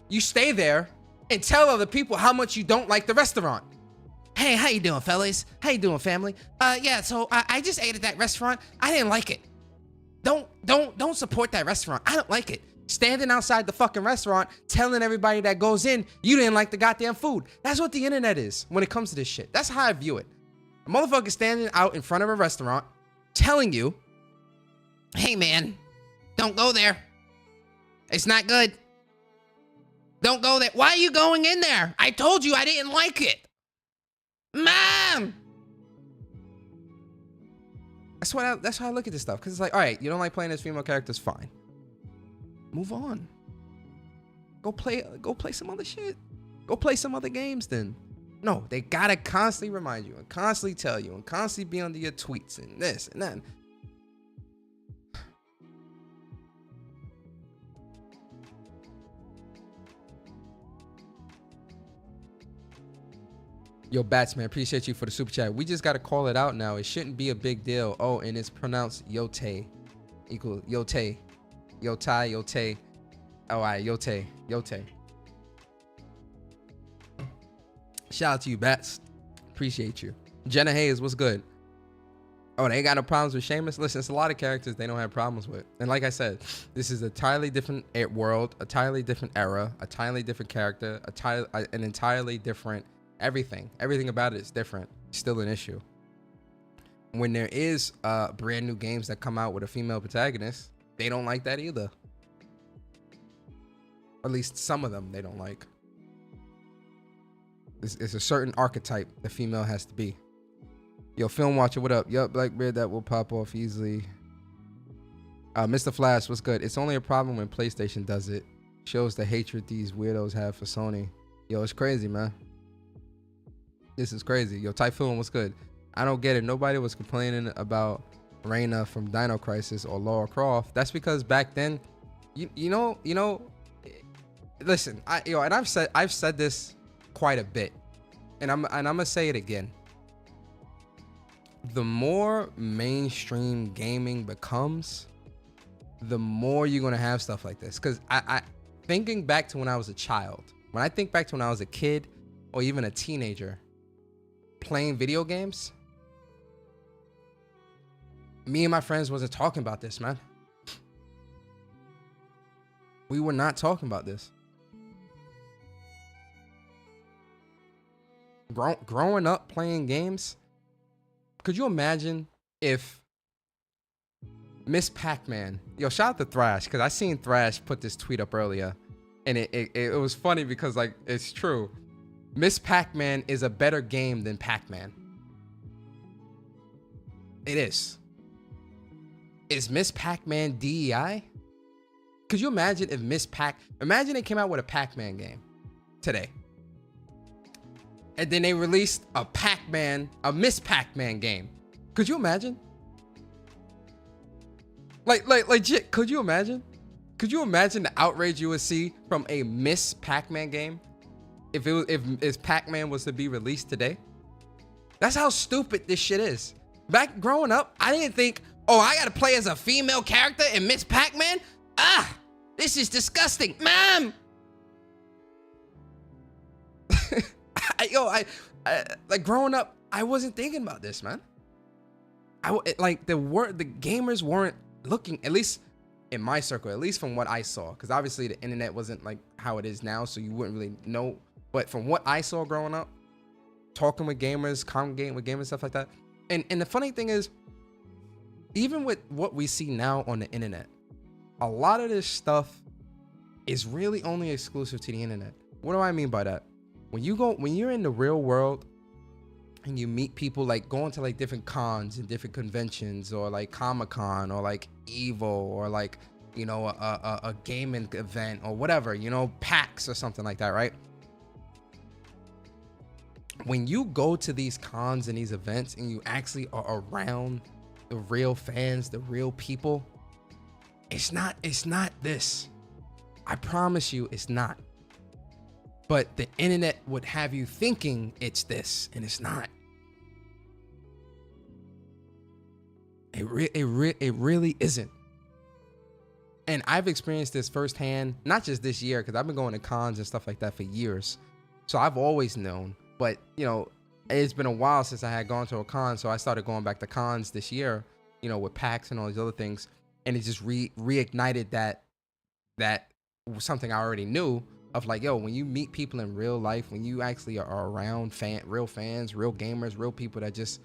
you stay there and tell other people how much you don't like the restaurant. Hey, how you doing, fellas? How you doing, family? Yeah, so I just ate at that restaurant. I didn't like it. Don't support that restaurant. I don't like it. Standing outside the fucking restaurant, telling everybody that goes in, you didn't like the goddamn food. That's what the internet is when it comes to this shit. That's how I view it. A motherfucker standing out in front of a restaurant, telling you, hey man, don't go there. It's not good. Don't go there. Why are you going in there? I told you I didn't like it. Mom! That's how I look at this stuff. Because it's like, all right, you don't like playing as female characters, fine. Move on. Go play some other shit. Go play some other games then. No, they gotta constantly remind you and constantly tell you and constantly be under your tweets and this and that. Yo, Batsman, appreciate you for the super chat. We just got to call it out now. It shouldn't be a big deal. Oh, and it's pronounced Yōtei. Equal Yōtei. Yōtei, Yōtei. All right, Yōtei. Yōtei. Shout out to you, Bats. Appreciate you. Jenna Hayes, what's good? Oh, they ain't got no problems with Sheamus? Listen, it's a lot of characters they don't have problems with. And like I said, this is a entirely different world, a entirely different era, a entirely different character, an entirely different... Everything about it is different. Still an issue. When there is brand new games that come out with a female protagonist, they don't like that either. At least some of them they don't like. It's a certain archetype the female has to be. Yo, Film Watcher, what up? Yup, Blackbeard, that will pop off easily. Mr. Flash, what's good? It's only a problem when PlayStation does it. Shows the hatred these weirdos have for Sony. Yo, it's crazy, man. This is crazy. Yo, Typhoon, what's good? I don't get it. Nobody was complaining about Reyna from Dino Crisis or Lara Croft. That's because back then, you know. Listen, and I've said this quite a bit, and I'm gonna say it again. The more mainstream gaming becomes, the more you're gonna have stuff like this. Because I thinking back to when I was a child, when I think back to when I was a kid or even a teenager. Playing video games, me and my friends wasn't talking about this, man. We were not talking about this. Growing up playing games, could you imagine if Miss Pac-Man, yo, shout out to Thrash, because I seen Thrash put this tweet up earlier, and it was funny because, like, it's true. Miss Pac-Man is a better game than Pac-Man. It is. Is Miss Pac-Man DEI? Could you imagine if imagine they came out with a Pac-Man game today. And then they released a Miss Pac-Man game. Could you imagine? Like legit, could you imagine? Could you imagine the outrage you would see from a Miss Pac-Man game? If Pac-Man was to be released today? That's how stupid this shit is. Back growing up, I didn't think, oh, I gotta play as a female character in Miss Pac-Man? This is disgusting. Mom! Like growing up, I wasn't thinking about this, man. The gamers weren't looking, at least in my circle, at least from what I saw, because obviously the internet wasn't like how it is now, so you wouldn't really know. But from what I saw growing up, talking with gamers, congregating with gamers, stuff like that. And the funny thing is, even with what we see now on the internet, a lot of this stuff is really only exclusive to the internet. What do I mean by that? When you're in the real world and you meet people, like going to like different cons and different conventions, or like Comic-Con, or like Evo, or like, you know, a gaming event or whatever, you know, PAX or something like that, right? When you go to these cons and these events and you actually are around the real fans, the real people, it's not this. I promise you it's not. But the internet would have you thinking it's this, and it's not. It really isn't. And I've experienced this firsthand, not just this year, because I've been going to cons and stuff like that for years. So I've always known. But, you know, it's been a while since I had gone to a con, so I started going back to cons this year, you know, with PAX and all these other things. And it just reignited that something I already knew of, like, yo, when you meet people in real life, when you actually are around real fans, real gamers, real people that just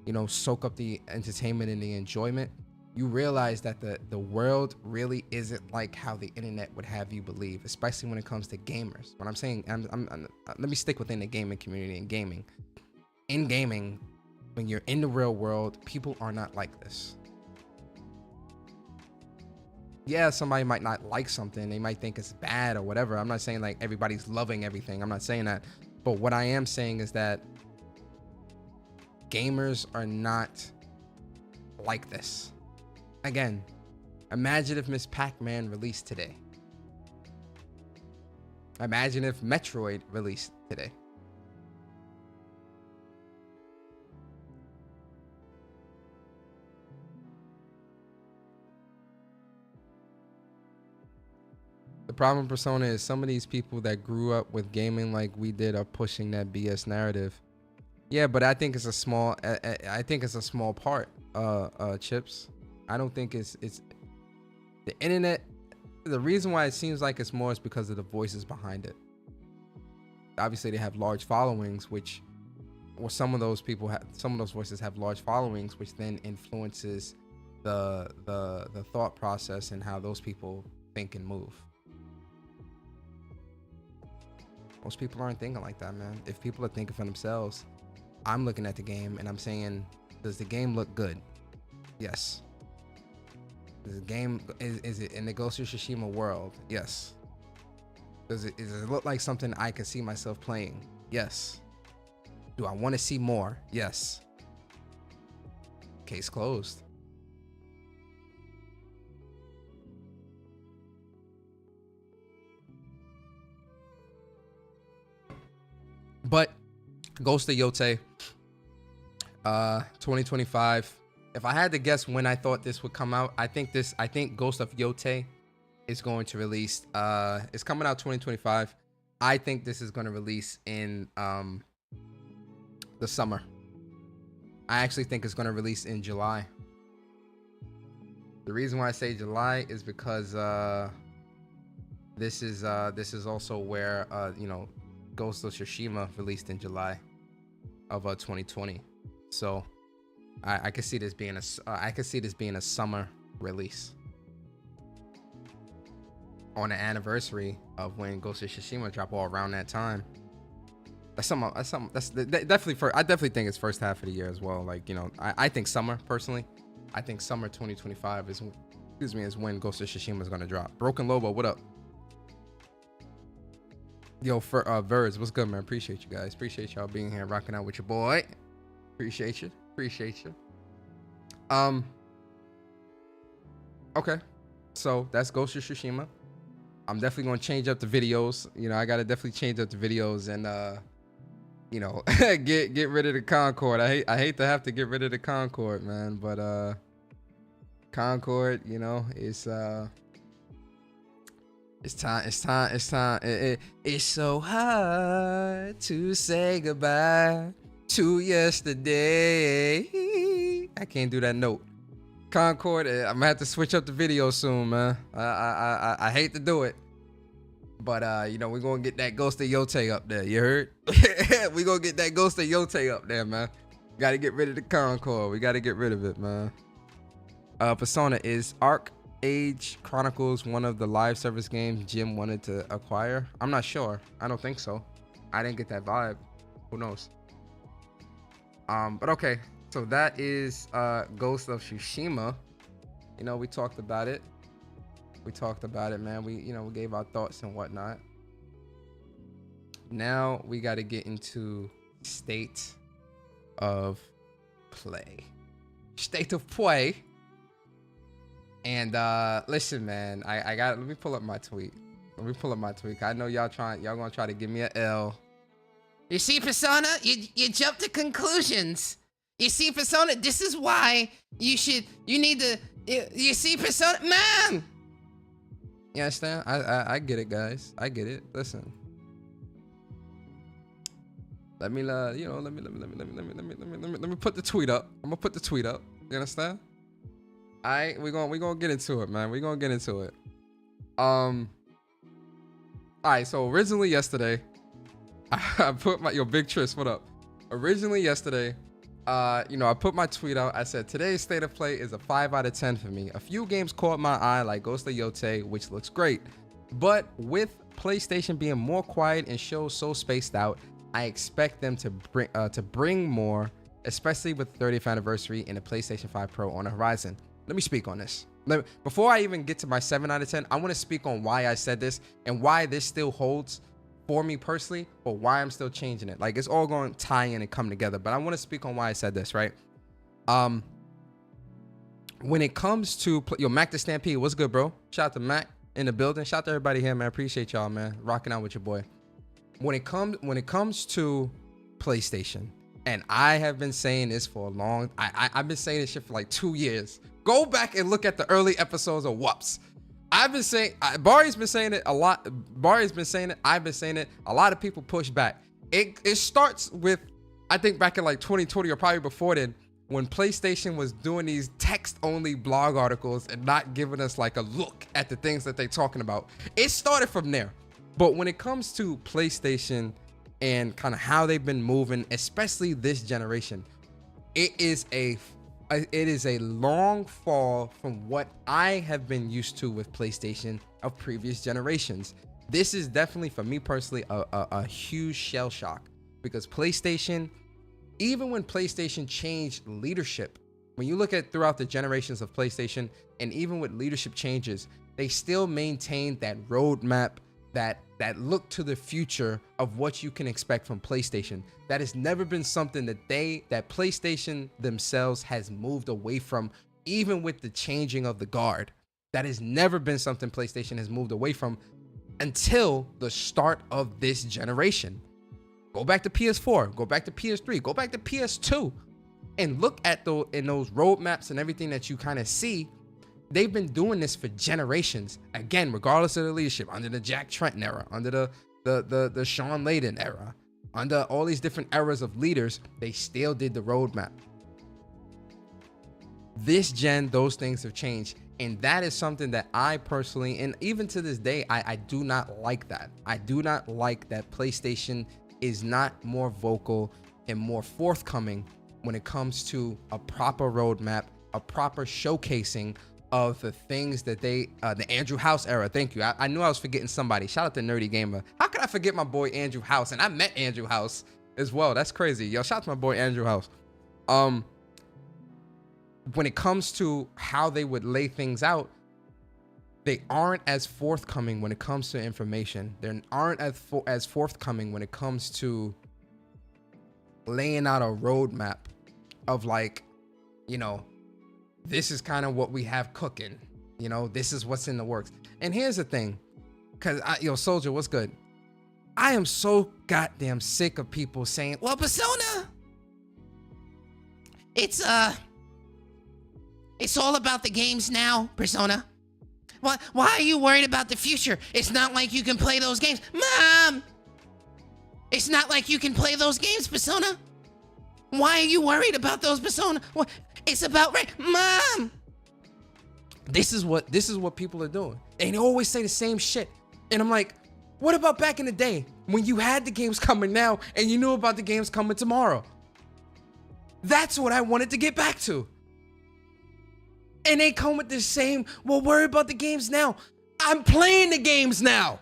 you know, soak up the entertainment and the enjoyment, you realize that the world really isn't like how the internet would have you believe, especially when it comes to gamers. When I'm saying, let me stick within the gaming community and gaming. In gaming, when you're in the real world, people are not like this. Yeah, somebody might not like something. They might think it's bad or whatever. I'm not saying like everybody's loving everything. I'm not saying that. But what I am saying is that gamers are not like this. Again, imagine if Miss Pac-Man released today. Imagine if Metroid released today. The problem with Persona is some of these people that grew up with gaming like we did are pushing that BS narrative. Yeah, but I think it's a small. I think it's a small part. Chips. I don't think it's the internet. The reason why it seems like it's more is because of the voices behind it. Obviously, they have large followings, which, or some of those people have. Some of those voices have large followings, which then influences the thought process and how those people think and move. Most people aren't thinking like that, man. If people are thinking for themselves, I'm looking at the game and I'm saying, does the game look good? Yes. Does the game, is it in the Ghost of Tsushima world? Yes. Does it look like something I can see myself playing? Yes. Do I want to see more? Yes. Case closed. But Ghost of Yotei, 2025. If I had to guess when I thought this would come out, I think Ghost of Yotei is going to release. It's coming out 2025. I think this is going to release in the summer. I actually think it's going to release in July. The reason why I say July is because this is also where you know, Ghost of Tsushima released in July of 2020. So I could see this being a summer release on the anniversary of when Ghost of Tsushima dropped, all around that time. That's definitely I definitely think it's first half of the year as well. Like, you know, I think summer, personally. I think summer 2025 is when Ghost of Tsushima is gonna drop. Broken Lobo, what up? Yo, for Verz, what's good, man? Appreciate you guys. Appreciate y'all being here, rocking out with your boy. Appreciate you. Okay, so that's Ghost of Tsushima. I'm definitely gonna change up the videos. You know, I gotta definitely change up the videos and you know, get rid of the Concord. I hate to have to get rid of the Concord, man, but Concord, you know, it's time. It's so hard to say goodbye to yesterday. I can't do that note. Concord, I'm gonna have to switch up the video soon, man. I hate to do it, but you know, we're gonna get that Ghost of Yotei up there. You heard? We gonna get that Ghost of Yotei up there, man. Gotta get rid of the Concord. We gotta get rid of it, man. Persona, is Arc Age Chronicles one of the live service games Jim wanted to acquire? I'm not sure. I don't think so. I didn't get that vibe. Who knows? But okay. So that is Ghost of Tsushima. You know, we talked about it. Man. We gave our thoughts and whatnot. Now we got to get into state of play. And listen, man, let me pull up my tweet. I know y'all gonna try to give me an L. You see, Persona, you jump to conclusions. You see, Persona, this is why you need to, you see, Persona, man! You understand? I get it, guys. I get it. Listen. Let me put the tweet up. I'm gonna put the tweet up. You understand? Alright, we're gonna get into it, man. We're gonna get into it. Alright, so originally yesterday, I put my Big Tris, what up? Originally yesterday, I put my tweet out. I said today's state of play is a 5 out of 10 for me. A few games caught my eye, like Ghost of Yotei, which looks great, but with PlayStation being more quiet and shows so spaced out, I expect them to bring more, especially with the 30th anniversary and the PlayStation 5 Pro on the horizon. Let me speak on this. Before I even get to my 7 out of 10, I want to speak on why I said this and why this still holds for me personally, but why I'm still changing it. Like, it's all going to tie in and come together, but I want to speak on why I said this, right? When it comes to Mac the Stampede, what's good, bro? Shout out to Mac in the building. Shout out to everybody here, man. Appreciate y'all, man. Rocking out with your boy. When it comes to PlayStation, and I have been saying this for a long, I've been saying this shit for like 2 years. Go back and look at the early episodes of Whoops. I've been saying, Barry's been saying it a lot. Barry's been saying it. I've been saying it. A lot of people push back. It starts with, I think back in like 2020 or probably before then, when PlayStation was doing these text-only blog articles and not giving us like a look at the things that they're talking about. It started from there. But when it comes to PlayStation and kind of how they've been moving, especially this generation, it is a long fall from what I have been used to with PlayStation of previous generations. This is definitely, for me personally, a huge shell shock, because PlayStation, even when PlayStation changed leadership, when you look at throughout the generations of PlayStation, and even with leadership changes, they still maintained that roadmap, that look to the future of what you can expect from PlayStation. That has never been something that PlayStation themselves has moved away from, even with the changing of the guard. That has never been something PlayStation has moved away from until the start of this generation. Go back to PS4, go back to PS3, go back to PS2, and look at in those roadmaps and everything that you kind of see. They've been doing this for generations. Again, regardless of the leadership, under the Jack Trenton era, under the Sean Layden era, under all these different eras of leaders, they still did the roadmap. This gen, those things have changed. And that is something that I personally, and even to this day, I do not like that. I do not like that PlayStation is not more vocal and more forthcoming when it comes to a proper roadmap, a proper showcasing of the things that the Andrew House era. Thank you. I knew I was forgetting somebody. Shout out to Nerdy Gamer. How could I forget my boy Andrew House? And I met Andrew House as well. That's crazy. Yo, shout out to my boy Andrew House. When it comes to how they would lay things out, they aren't as forthcoming when it comes to information. They aren't as forthcoming when it comes to laying out a roadmap of, like, this is kind of what we have cooking. This is what's in the works. And here's the thing, because Soldier, what's good? I am so goddamn sick of people saying, well, Persona, it's all about the games now, Persona. Why are you worried about the future? It's not like you can play those games. Mom! It's not like you can play those games, Persona. Why are you worried about those, Persona? It's about Mom! This is what people are doing. And they always say the same shit. And I'm like, what about back in the day when you had the games coming now and you knew about the games coming tomorrow? That's what I wanted to get back to. And they come with the same, well, worry about the games now. I'm playing the games now.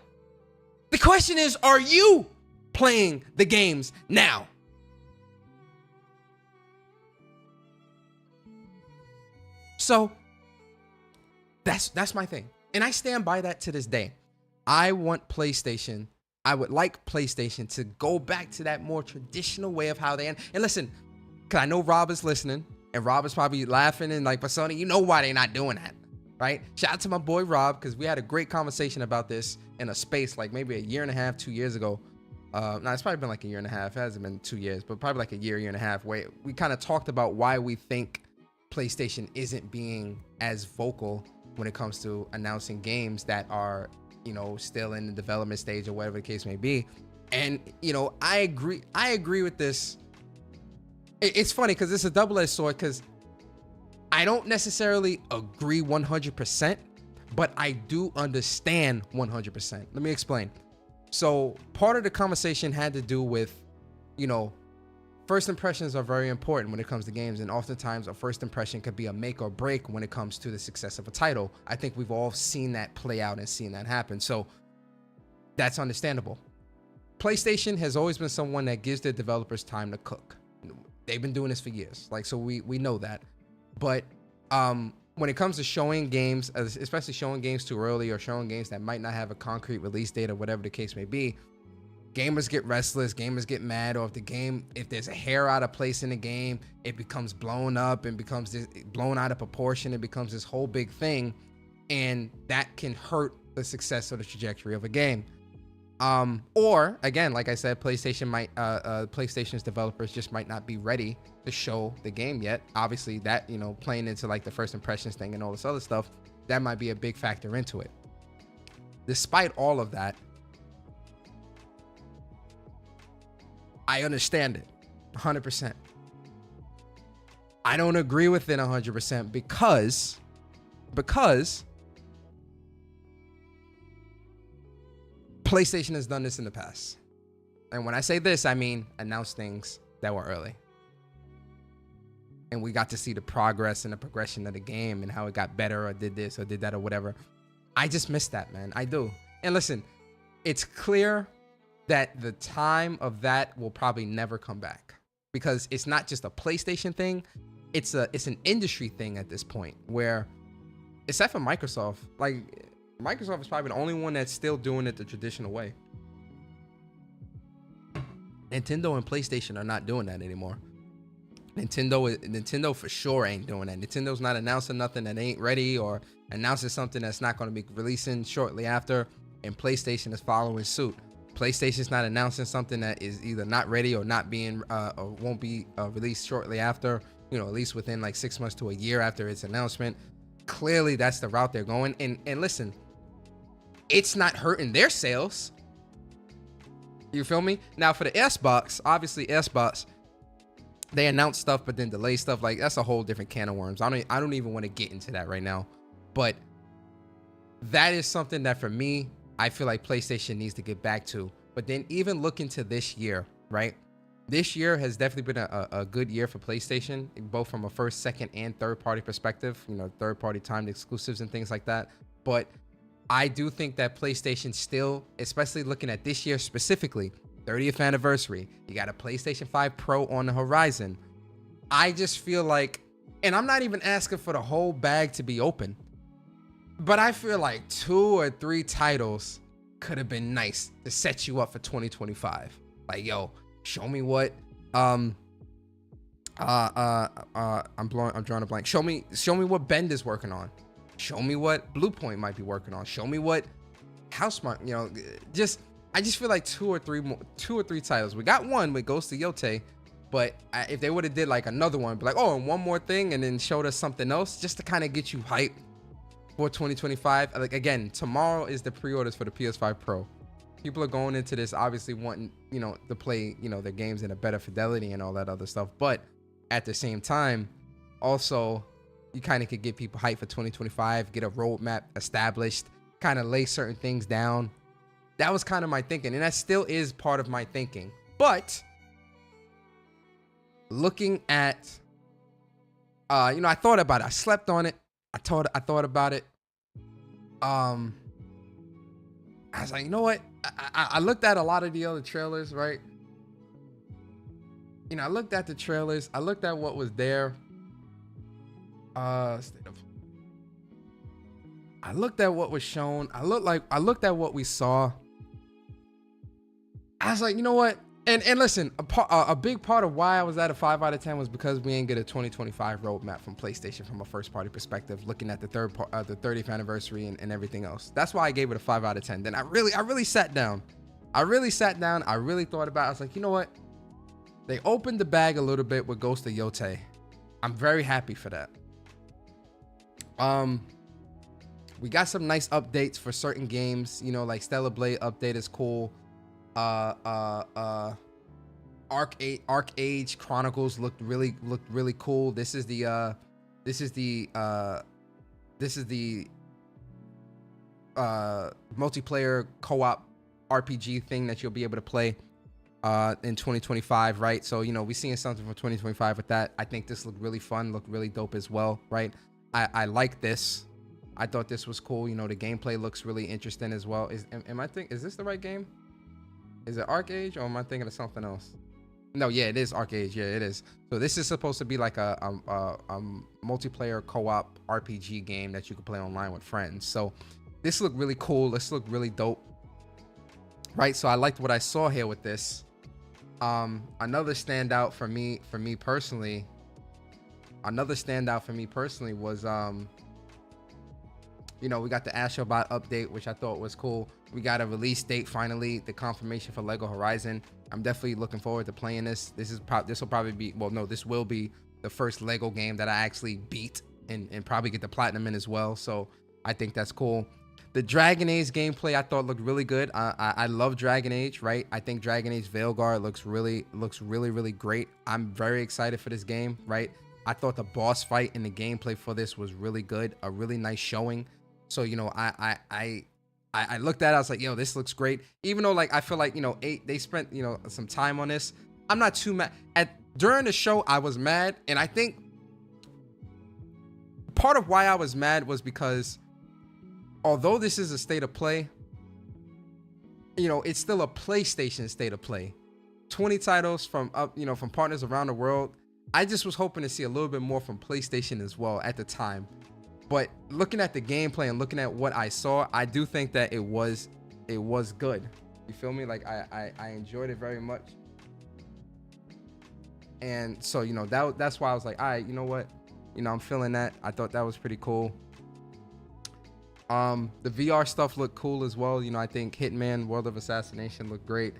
The question is, are you playing the games now? So that's my thing. And I stand by that to this day. I would like PlayStation to go back to that more traditional way of how they end. And listen, because I know Rob is listening. And Rob is probably laughing and like, but Sony, you know why they're not doing that, right? Shout out to my boy Rob, because we had a great conversation about this in a space like maybe a year and a half, 2 years ago. It's probably been like a year and a half. It hasn't been 2 years, but probably like a year and a half, where we kind of talked about why we think PlayStation isn't being as vocal when it comes to announcing games that are, still in the development stage or whatever the case may be. And, I agree with this. It's funny because it's a double-edged sword, because I don't necessarily agree 100%, but I do understand 100%. Let me explain. So part of the conversation had to do with, first impressions are very important when it comes to games, and oftentimes a first impression could be a make or break when it comes to the success of a title. I think we've all seen that play out and seen that happen, so that's understandable. PlayStation has always been someone that gives their developers time to cook. They've been doing this for years, like, so we know that. But when it comes to showing games, especially showing games too early or showing games that might not have a concrete release date or whatever the case may be, gamers get restless, gamers get mad, or if there's a hair out of place in the game, it becomes blown up and becomes blown out of proportion. It becomes this whole big thing, and that can hurt the success or the trajectory of a game. Or again, like I said, PlayStation's developers just might not be ready to show the game yet. Obviously, that, you know, playing into like the first impressions thing and all this other stuff, that might be a big factor into it. Despite all of that, I understand it 100%. I don't agree with it 100% because PlayStation has done this in the past. And when I say this, I mean announce things that were early. And we got to see the progress and the progression of the game and how it got better or did this or did that or whatever. I just miss that, man. I do. And listen, it's clear that the time of that will probably never come back, because it's not just a PlayStation thing. It's an industry thing at this point, where, except for Microsoft, like, Microsoft is probably the only one that's still doing it the traditional way. Nintendo and PlayStation are not doing that anymore. Nintendo for sure ain't doing that. Nintendo's not announcing nothing that ain't ready, or announcing something that's not going to be releasing shortly after, and PlayStation is following suit. PlayStation's not announcing something that is either not ready or not being or won't be released shortly after, you know, at least within like 6 months to a year after its announcement. Clearly that's the route they're going. And listen, it's not hurting their sales. You feel me? Now for the Xbox, obviously Xbox, they announce stuff but then delay stuff. Like, that's a whole different can of worms. I don't even want to get into that right now. But that is something that for me, I feel like PlayStation needs to get back to. But then even look into this year, right? This year has definitely been a good year for PlayStation, both from a first, second, and third party perspective, you know, third party timed exclusives and things like that. But I do think that PlayStation still, especially looking at this year specifically, 30th anniversary, you got a PlayStation 5 Pro on the horizon. I just feel like, and I'm not even asking for the whole bag to be open, but I feel like 2 or 3 titles could have been nice to set you up for 2025. Like, yo, show me what I'm drawing a blank. Show me what Bend is working on. Show me what Bluepoint might be working on. Show me what Housemarque, you know, I just feel like 2 or 3 titles. We got one with Ghost of Yotei, but if they would have did like another one, be like, oh, and one more thing, and then showed us something else just to kind of get you hyped for 2025. Like, again, tomorrow is the pre-orders for the PS5 Pro. People are going into this obviously wanting, you know, to play, you know, their games in a better fidelity and all that other stuff. But at the same time, also, you kind of could get people hyped for 2025, get a roadmap established, kind of lay certain things down. That was kind of my thinking, and that still is part of my thinking. But looking at, you know, I thought about it. I slept on it. I thought about it. I was like, you know what? I looked at a lot of the other trailers, right? You know, I looked at the trailers. I looked at what was there. I looked at what was shown. I looked at what we saw. I was like, you know what? And listen, a big part of why I was at a 5 out of 10 was because we ain't get a 2025 roadmap from PlayStation from a first party perspective, looking at the the 30th anniversary and everything else. That's why I gave it a 5 out of 10. Then I really sat down. I really thought about it. I was like, you know what? They opened the bag a little bit with Ghost of Yotei. I'm very happy for that. We got some nice updates for certain games, you know, like Stellar Blade update is cool. Arc Age Chronicles looked really cool. This is the multiplayer co-op RPG thing that you'll be able to play. in 2025, right? So, you know, we seeing something for 2025 with that. I think this looked really fun, looked really dope as well, right? I like this. I thought this was cool. You know, the gameplay looks really interesting as well. Is this the right game? Is it Arc Age, or am I thinking of something else? No, yeah, it is Arc Age. Yeah, it is. So this is supposed to be like a multiplayer co-op RPG game that you can play online with friends. So this looked really cool. This looked really dope, right? So I liked what I saw here with this. Another standout for me personally was you know, we got the Astrobot update, which I thought was cool. We got a release date finally, the confirmation for Lego Horizon. I'm definitely looking forward to playing this. This will probably be, well, no, this will be the first Lego game that I actually beat and probably get the platinum in as well. So I think that's cool. The Dragon Age gameplay I thought looked really good. I love Dragon Age, right? I think Dragon Age Veilguard looks really great. I'm very excited for this game, right? I thought the boss fight and the gameplay for this was really good, a really nice showing. So, you know, I looked at it, I was like, yo, this looks great. Even though, like, I feel like, you know, they spent, you know, some time on this. I'm not too mad. During the show, I was mad. And I think part of why I was mad was because although this is a state of play, you know, it's still a PlayStation state of play. 20 titles from from partners around the world. I just was hoping to see a little bit more from PlayStation as well at the time. But looking at the gameplay and looking at what I saw, I do think that it was good. You feel me? Like I enjoyed it very much. And so, you know, that's why I was like, all right, you know what? You know, I'm feeling that. I thought that was pretty cool. The VR stuff looked cool as well. You know, I think Hitman World of Assassination looked great.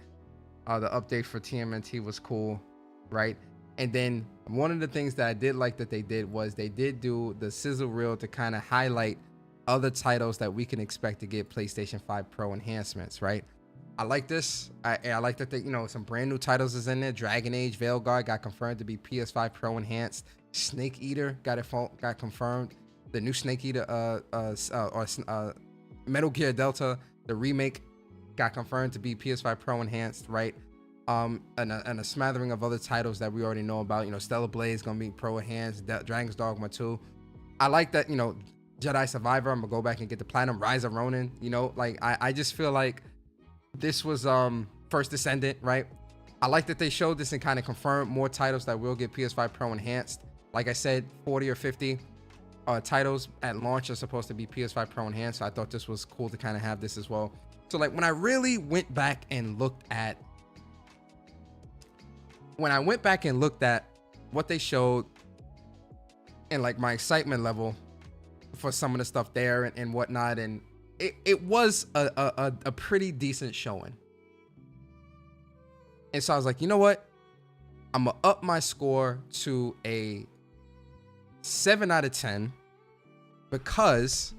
The update for TMNT was cool, right? And then one of the things that I did like that they did was they did do the sizzle reel to kind of highlight other titles that we can expect to get PlayStation 5 Pro enhancements, right? I like this. I like that they, you know, some brand new titles is in there. Dragon Age Veilguard got confirmed to be PS5 Pro enhanced. Snake Eater got confirmed. The new Snake Eater Metal Gear Delta, the remake, got confirmed to be PS5 Pro enhanced, right? And a smattering of other titles that we already know about. You know, Stellar Blade is gonna be Pro enhanced. Dragon's Dogma 2. I like that. You know, Jedi Survivor, I'm gonna go back and get the platinum. Rise of Ronin. You know, like I just feel like this was First Descendant, right? I like that they showed this and kind of confirmed more titles that will get PS5 Pro enhanced. Like I said, 40 or 50 titles at launch are supposed to be PS5 Pro enhanced. So I thought this was cool to kind of have this as well. So like when I really went back and looked at what they showed and like my excitement level for some of the stuff there and whatnot, and it was a pretty decent showing. And so I was like, you know what? I'm gonna up my score to a 7 out of 10 because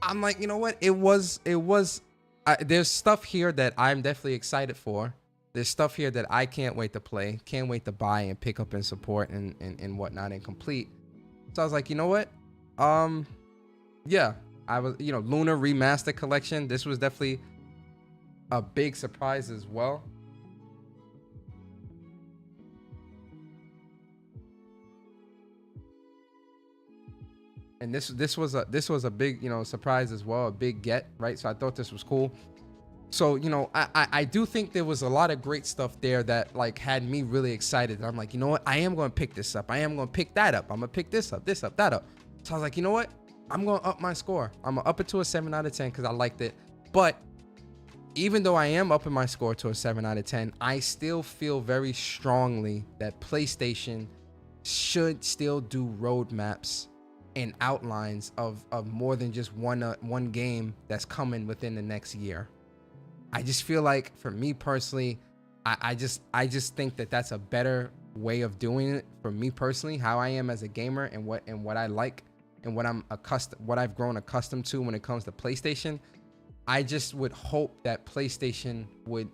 I'm like, you know what? There's stuff here that I'm definitely excited for. There's stuff here that I can't wait to play, can't wait to buy and pick up and support and whatnot and complete. So I was like, you know what? Yeah, I was, you know, Lunar Remastered Collection. This was definitely a big surprise as well. And this was a big, you know, surprise as well, a big get, right? So I thought this was cool. So, you know, I do think there was a lot of great stuff there that like had me really excited. I'm like, you know what? I am going to pick this up. I am going to pick that up. I'm going to pick this up, that up. So I was like, you know what? I'm going to up my score. I'm going to up it to a 7 out of 10 because I liked it. But even though I am upping my score to a 7 out of 10, I still feel very strongly that PlayStation should still do roadmaps and outlines of more than just one game that's coming within the next year. I just feel like for me personally, I just think that that's a better way of doing it for me personally, how I am as a gamer and what I like and what I've grown accustomed to when it comes to PlayStation. I just would hope that PlayStation would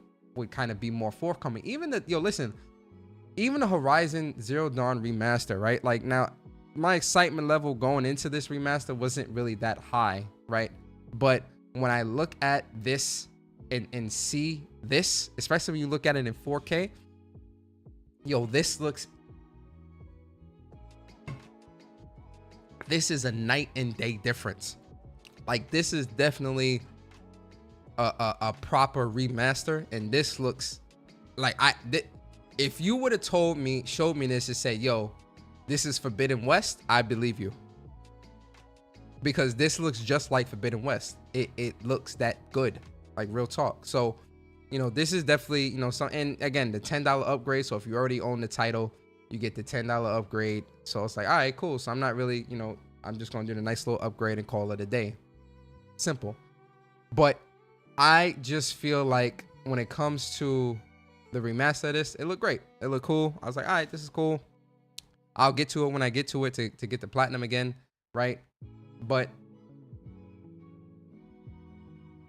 kind of be more forthcoming. Even the Horizon Zero Dawn remaster, right? Like now, my excitement level going into this remaster wasn't really that high, right? But when I look at this and see this, especially when you look at it in 4K, yo, this is a night and day difference. Like, this is definitely a proper remaster, and this looks like if you would have showed me this and say, yo, this is Forbidden West, I believe you, because this looks just like Forbidden West. It looks that good, like, real talk. So, you know, this is definitely, you know, some, and again, the $10 upgrade. So if you already own the title, you get the $10 upgrade. So it's like, all right, cool. So I'm not really, you know, I'm just gonna do the nice little upgrade and call it a day. Simple. But I just feel like when it comes to the remaster of this, it looked great. It looked cool. I was like, all right, this is cool. I'll get to it when I get to it to get the platinum again, right? But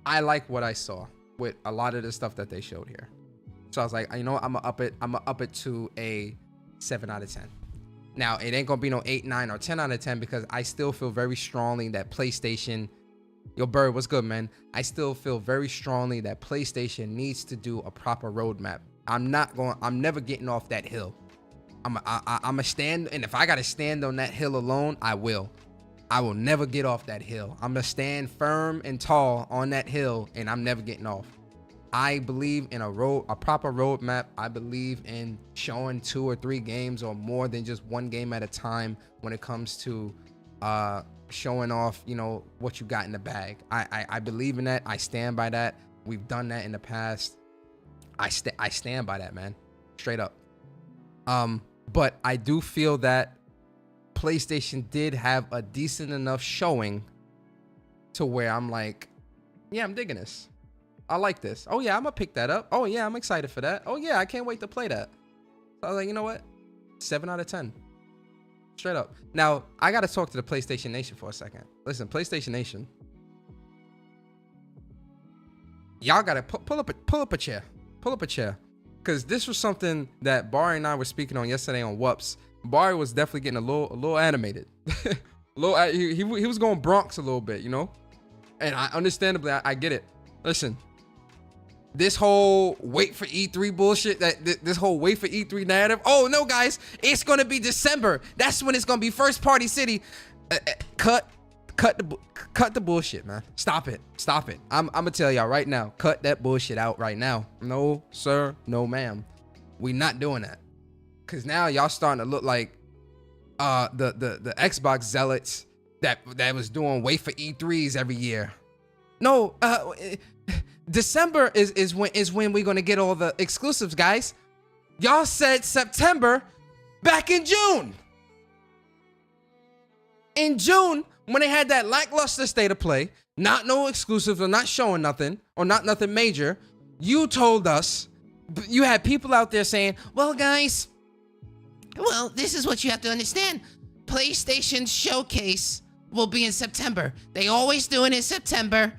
I like what I saw with a lot of the stuff that they showed here. So I was like, you know what? I'm gonna up it to a 7 out of 10. Now, it ain't gonna be no 8, 9, or 10 out of 10, because I still feel very strongly that PlayStation, yo, Bird, what's good, man? I still feel very strongly that PlayStation needs to do a proper roadmap. I'm never getting off that hill. I'm a stand, and if I gotta stand on that hill alone, I will. I will never get off that hill. I'm gonna stand firm and tall on that hill, and I'm never getting off. I believe in a proper roadmap. I believe in showing 2 or 3 games or more than just one game at a time when it comes to showing off, you know, what you got in the bag. I believe in that. I stand by that. We've done that in the past. I stand by that, man. Straight up. But I do feel that PlayStation did have a decent enough showing to where I'm like, yeah, I'm digging this. I like this. Oh yeah, I'm gonna pick that up. Oh yeah, I'm excited for that. Oh yeah, I can't wait to play that. So I was like, you know what? 7 out of 10. Straight up. Now, I gotta talk to the PlayStation Nation for a second. Listen, PlayStation Nation, y'all gotta pull up a chair. Pull up a chair. Because this was something that Barry and I were speaking on yesterday on Whoops. Barry was definitely getting a little animated. He was going Bronx a little bit, you know? And understandably, I get it. Listen, this whole wait for E3 bullshit, this whole wait for E3 narrative. Oh no, guys, it's gonna be December. That's when it's gonna be first party city. Cut the bullshit, man. Stop it. I'm gonna tell y'all right now. Cut that bullshit out right now. No, sir. No, ma'am. We not doing that. Cause now y'all starting to look like the Xbox zealots that was doing wait for E3s every year. No, December is when we're gonna get all the exclusives, guys. Y'all said September back in June. In June, when they had that lackluster state of play, not no exclusives or not showing nothing or not nothing major, you told us, you had people out there saying, well, guys, well, this is what you have to understand. PlayStation Showcase will be in September. They always do it in September.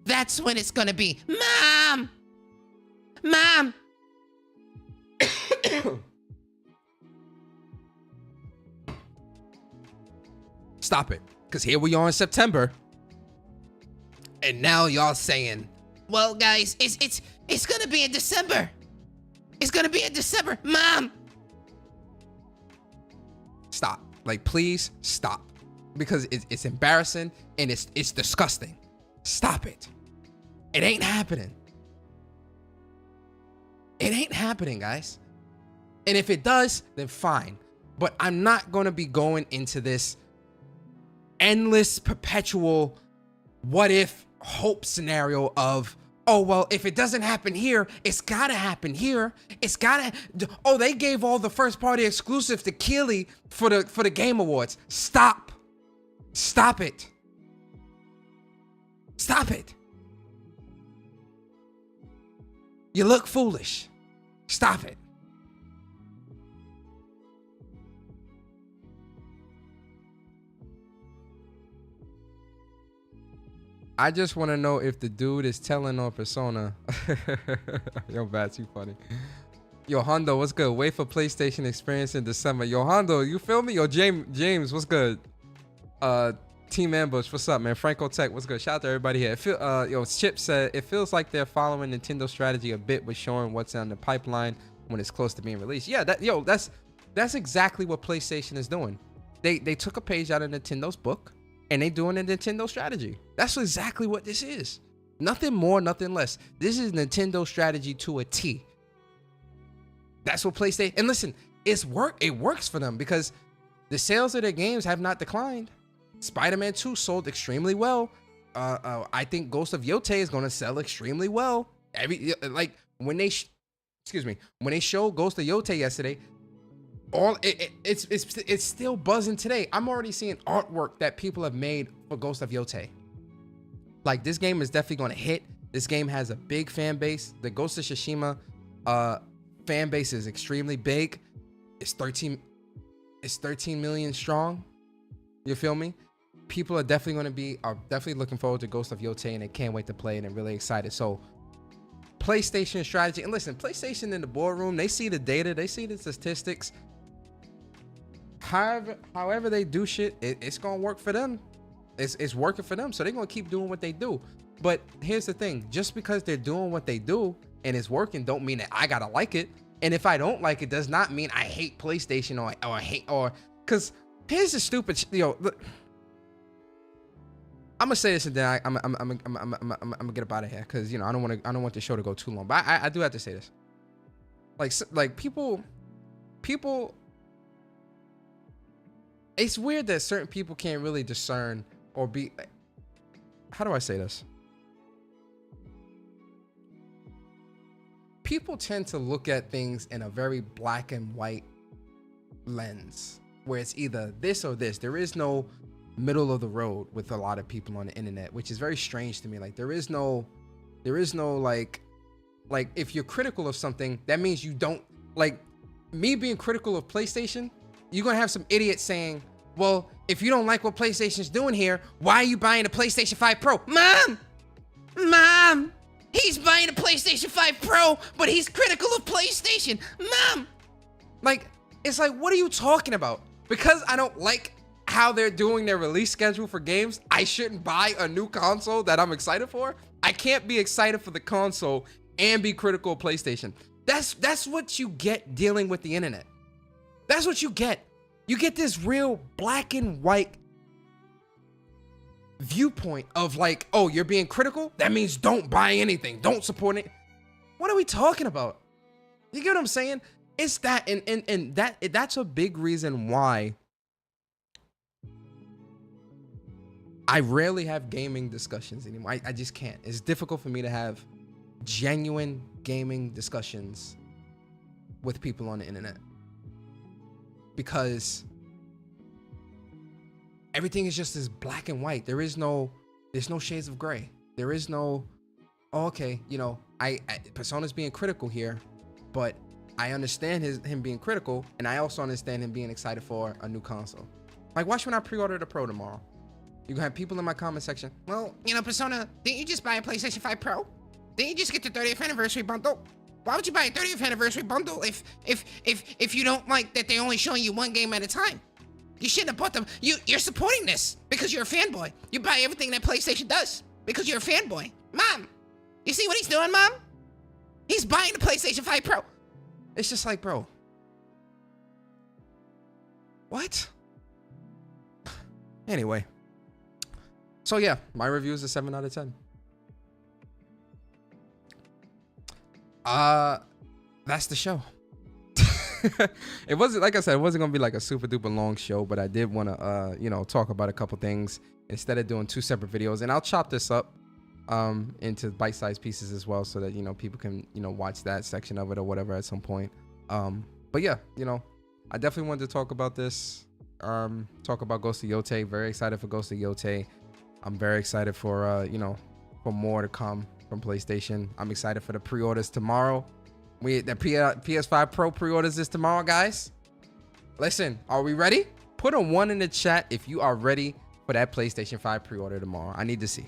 That's when it's gonna be. Mom! Stop it. Because here we are in September. And now y'all saying, well, guys, it's gonna be in December. It's gonna be in December. Mom! Stop. Like, please stop. Because it's embarrassing and it's disgusting. Stop it. It ain't happening. It ain't happening, guys. And if it does, then fine. But I'm not going to be going into this endless, perpetual what if hope scenario of, oh, well, if it doesn't happen here, it's got to happen here. It's got to. Oh, they gave all the first party exclusives to Keeley for the Game Awards. Stop. Stop it. Stop it. You look foolish. Stop it. I just want to know if the dude is telling on Persona. Yo, Bats, you funny. Yo, Hondo, what's good? Wait for PlayStation experience in December. Yo, Hondo, you feel me? Yo, James, what's good? Team Ambush, what's up, man? Franco Tech, what's good? Shout out to everybody here. Chip said it feels like they're following Nintendo's strategy a bit with showing what's on the pipeline when it's close to being released. Yeah, that's exactly what PlayStation is doing. They took a page out of Nintendo's book and they doing a Nintendo strategy. That's exactly what this is. Nothing more, nothing less. This is Nintendo strategy to a T. That's what PlayStation, and listen, it works for them because the sales of their games have not declined. Spider-Man 2 sold extremely well. I think Ghost of Yotei is going to sell extremely well. When they showed Ghost of Yotei yesterday, it's still buzzing today. I'm already seeing artwork that people have made for Ghost of Yotei. Like, this game is definitely going to hit. This game has a big fan base. The Ghost of Tsushima fan base is extremely big. It's 13 million strong. You feel me? People are definitely looking forward to Ghost of Yotei, and they can't wait to play it and really excited. So PlayStation strategy, and listen, PlayStation in the boardroom, they see the data, they see the statistics. However they do shit, it's gonna work for them. It's working for them, so they're gonna keep doing what they do. But here's the thing: just because they're doing what they do and it's working, don't mean that I gotta like it. And if I don't like it, does not mean I hate PlayStation or because here's the stupid look, I'm gonna say this and then I'm gonna get up out of here because I don't want the show to go too long. But I do have to say this. Like people. It's weird that certain people can't really discern or be. How do I say this? People tend to look at things in a very black and white lens, where it's either this or this. There is no middle of the road with a lot of people on the internet, which is very strange to me. Like, there is no like if you're critical of something, that means you don't like me being critical of PlayStation. You're gonna have some idiot saying, well, if you don't like what PlayStation's doing here, why are you buying a PlayStation 5 Pro? Mom, he's buying a PlayStation 5 Pro, but he's critical of PlayStation. Mom, like, it's like, what are you talking about? Because I don't like how they're doing their release schedule for games, I shouldn't buy a new console that I'm excited for? I can't be excited for the console and be critical of PlayStation. That's what you get dealing with the internet. That's what you get. You get this real black and white viewpoint of like, oh, you're being critical? That means don't buy anything. Don't support it. What are we talking about? You get what I'm saying? It's that, and that's a big reason why I rarely have gaming discussions anymore. I just can't. It's difficult for me to have genuine gaming discussions with people on the internet because everything is just as black and white. There's no shades of gray. There is no, oh, okay, Persona's being critical here, but I understand him being critical, and I also understand him being excited for a new console. Like, watch when I pre-order the Pro tomorrow. You're gonna have people in my comment section, well, Persona, didn't you just buy a PlayStation 5 Pro? Didn't you just get the 30th anniversary bundle? Why would you buy a 30th anniversary bundle if you don't like that they're only showing you one game at a time? You shouldn't have bought them. You're supporting this because you're a fanboy. You buy everything that PlayStation does because you're a fanboy. Mom, you see what he's doing, Mom? He's buying the PlayStation 5 Pro. It's just like, bro, what? Anyway, so yeah, my review is a 7 out of 10. That's the show. It wasn't, like I said, it wasn't gonna be like a super duper long show, but I did want to talk about a couple things instead of doing 2 separate videos, and I'll chop this up into bite-sized pieces as well, so that people can watch that section of it or whatever at some point. But yeah, I definitely wanted to talk about this, talk about Ghost of Yotei. Very excited for Ghost of Yotei. I'm very excited for for more to come from PlayStation. I'm excited for the pre-orders tomorrow. The PS5 Pro pre-orders is tomorrow, guys. Listen, are we ready? Put a 1 in the chat if you are ready for that PlayStation 5 pre-order tomorrow. I need to see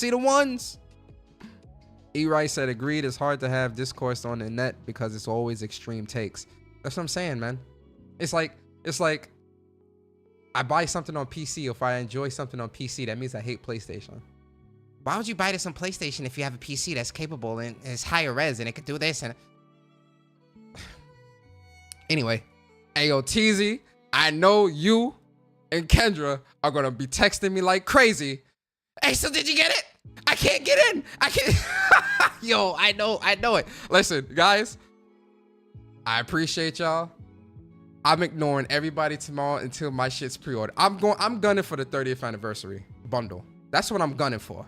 the ones. E-Rice said, agreed, it's hard to have discourse on the net because it's always extreme takes. That's what I'm saying, man. It's like I buy something on PC, if I enjoy something on PC, that means I hate PlayStation. Why would you buy this on PlayStation if you have a PC that's capable and is higher res and it could do this? And anyway, ayo, TZ, I know you and Kendra are gonna be texting me like crazy. Hey, so did you get it? I can't get in. I can't. Yo, I know it. Listen, guys, I appreciate y'all. I'm ignoring everybody tomorrow until my shit's pre-ordered. I'm gunning for the 30th anniversary bundle. That's what I'm gunning for.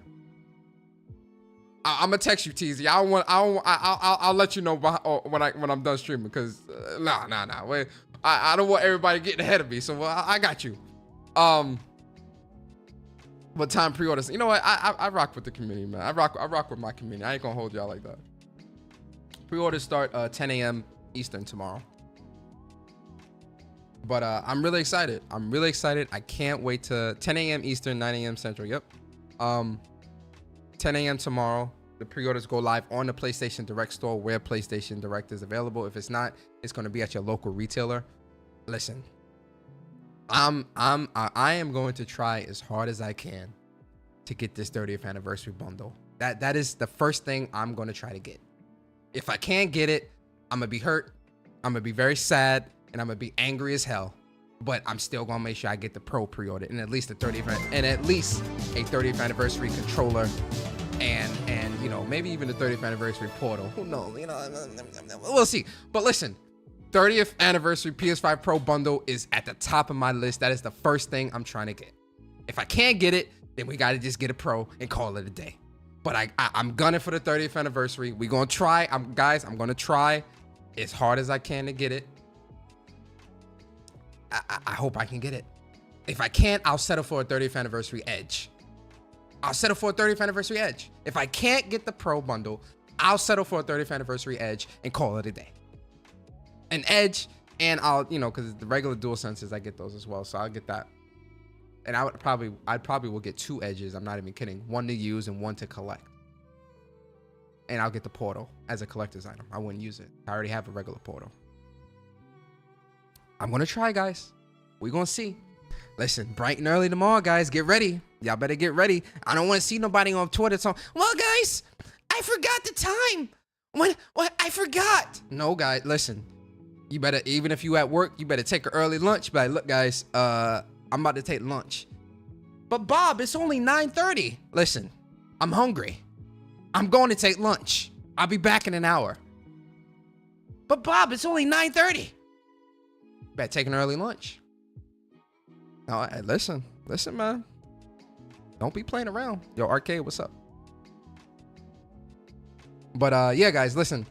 I'm gonna text you, TZ. I'll let you know when I'm done streaming, because nah. Wait, I don't want everybody getting ahead of me. So I got you. What time pre-orders? You know what? I rock with the community, man. I rock with my community. I ain't gonna hold y'all like that. Pre-orders start 10 a.m. Eastern tomorrow. But I'm really excited. I can't wait to 10 a.m. Eastern, 9 a.m. Central. Yep. 10 a.m. tomorrow. The pre-orders go live on the PlayStation Direct store where PlayStation Direct is available. If it's not, it's going to be at your local retailer. Listen, I am going to try as hard as I can to get this 30th anniversary bundle. That is the first thing I'm going to try to get. If I can't get it, I'm going to be hurt. I'm going to be very sad, and I'm going to be angry as hell. But I'm still going to make sure I get the Pro pre-order and at least a 30th anniversary controller, and you know, maybe even the 30th anniversary Portal. Who knows? You know, we'll see. But listen, 30th anniversary PS5 Pro bundle is at the top of my list. That is the first thing I'm trying to get. If I can't get it, then we got to just get a Pro and call it a day. But I'm gunning for the 30th anniversary. We're going to try. I'm going to try as hard as I can to get it. I hope I can get it. If I can't, I'll settle for a 30th anniversary Edge. If I can't get the Pro bundle, I'll settle for a 30th anniversary Edge and call it a day. An Edge, and I'll, you know, because the regular DualSenses, I get those as well, so I'll get that. And I probably will get 2 Edges. I'm not even kidding. One to use and one to collect. And I'll get the Portal as a collector's item. I wouldn't use it. I already have a regular Portal. I'm gonna try, guys. We're gonna see. Listen, bright and early tomorrow, guys. Get ready. Y'all better get ready. I don't want to see nobody on Twitter talking, well, guys, I forgot the time. What? I forgot. No, guys, listen. You better, even if you at work, you better take an early lunch. But look, guys, I'm about to take lunch. But Bob, it's only 9:30. Listen, I'm hungry. I'm going to take lunch. I'll be back in an hour. But Bob, it's only 9:30. Better take an early lunch. No, listen, man. Don't be playing around. Yo, Arcade, what's up? But yeah, guys, listen.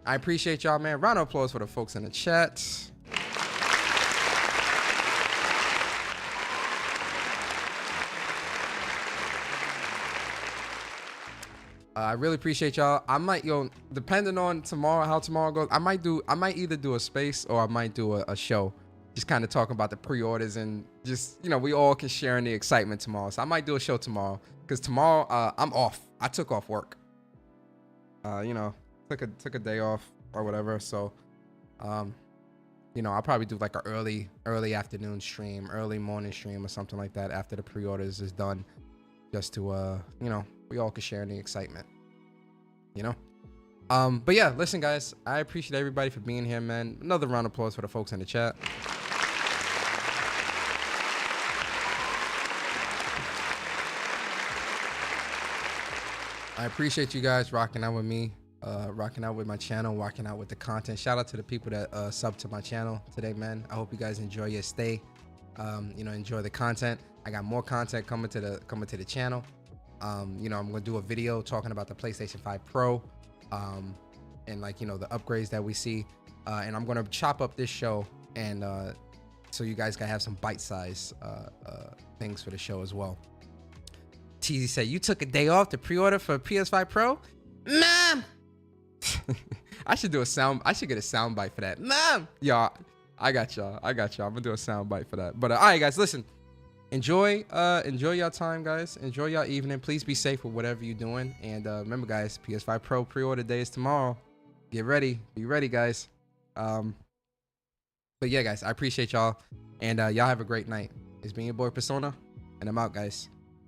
I appreciate y'all, man. Round of applause for the folks in the chat. I really appreciate y'all. I might, depending on tomorrow, how tomorrow goes, I might either do a space or I might do a show. Just kind of talking about the pre-orders and just, you know, we all can share in the excitement tomorrow. So I might do a show tomorrow because tomorrow I'm off. I took off work. You know, took a day off or whatever. So, you know, I'll probably do like a early afternoon stream, early morning stream or something like that after the pre-orders is done, just to, you know, we all can share in the excitement, you know? But yeah, listen, guys, I appreciate everybody for being here, man. Another round of applause for the folks in the chat. I appreciate you guys rocking out with me, rocking out with my channel, rocking out with the content. Shout out to the people that sub to my channel today, man. I hope you guys enjoy your stay. You know, enjoy the content. I got more content coming to the channel. You know, I'm gonna do a video talking about the PlayStation 5 Pro, and like, you know, the upgrades that we see. And I'm gonna chop up this show, and so you guys can have some bite-sized things for the show as well. TZ said, you took a day off to pre-order for PS5 Pro? Mom! I should get a sound bite for that. Mom! Y'all, I got y'all. I'm gonna do a sound bite for that. But all right, guys, listen. Enjoy your time, guys. Enjoy your evening. Please be safe with whatever you're doing. And remember, guys, PS5 Pro pre-order day is tomorrow. Get ready. Be ready, guys. But yeah, guys, I appreciate y'all. And y'all have a great night. It's been your boy Persona, and I'm out, guys.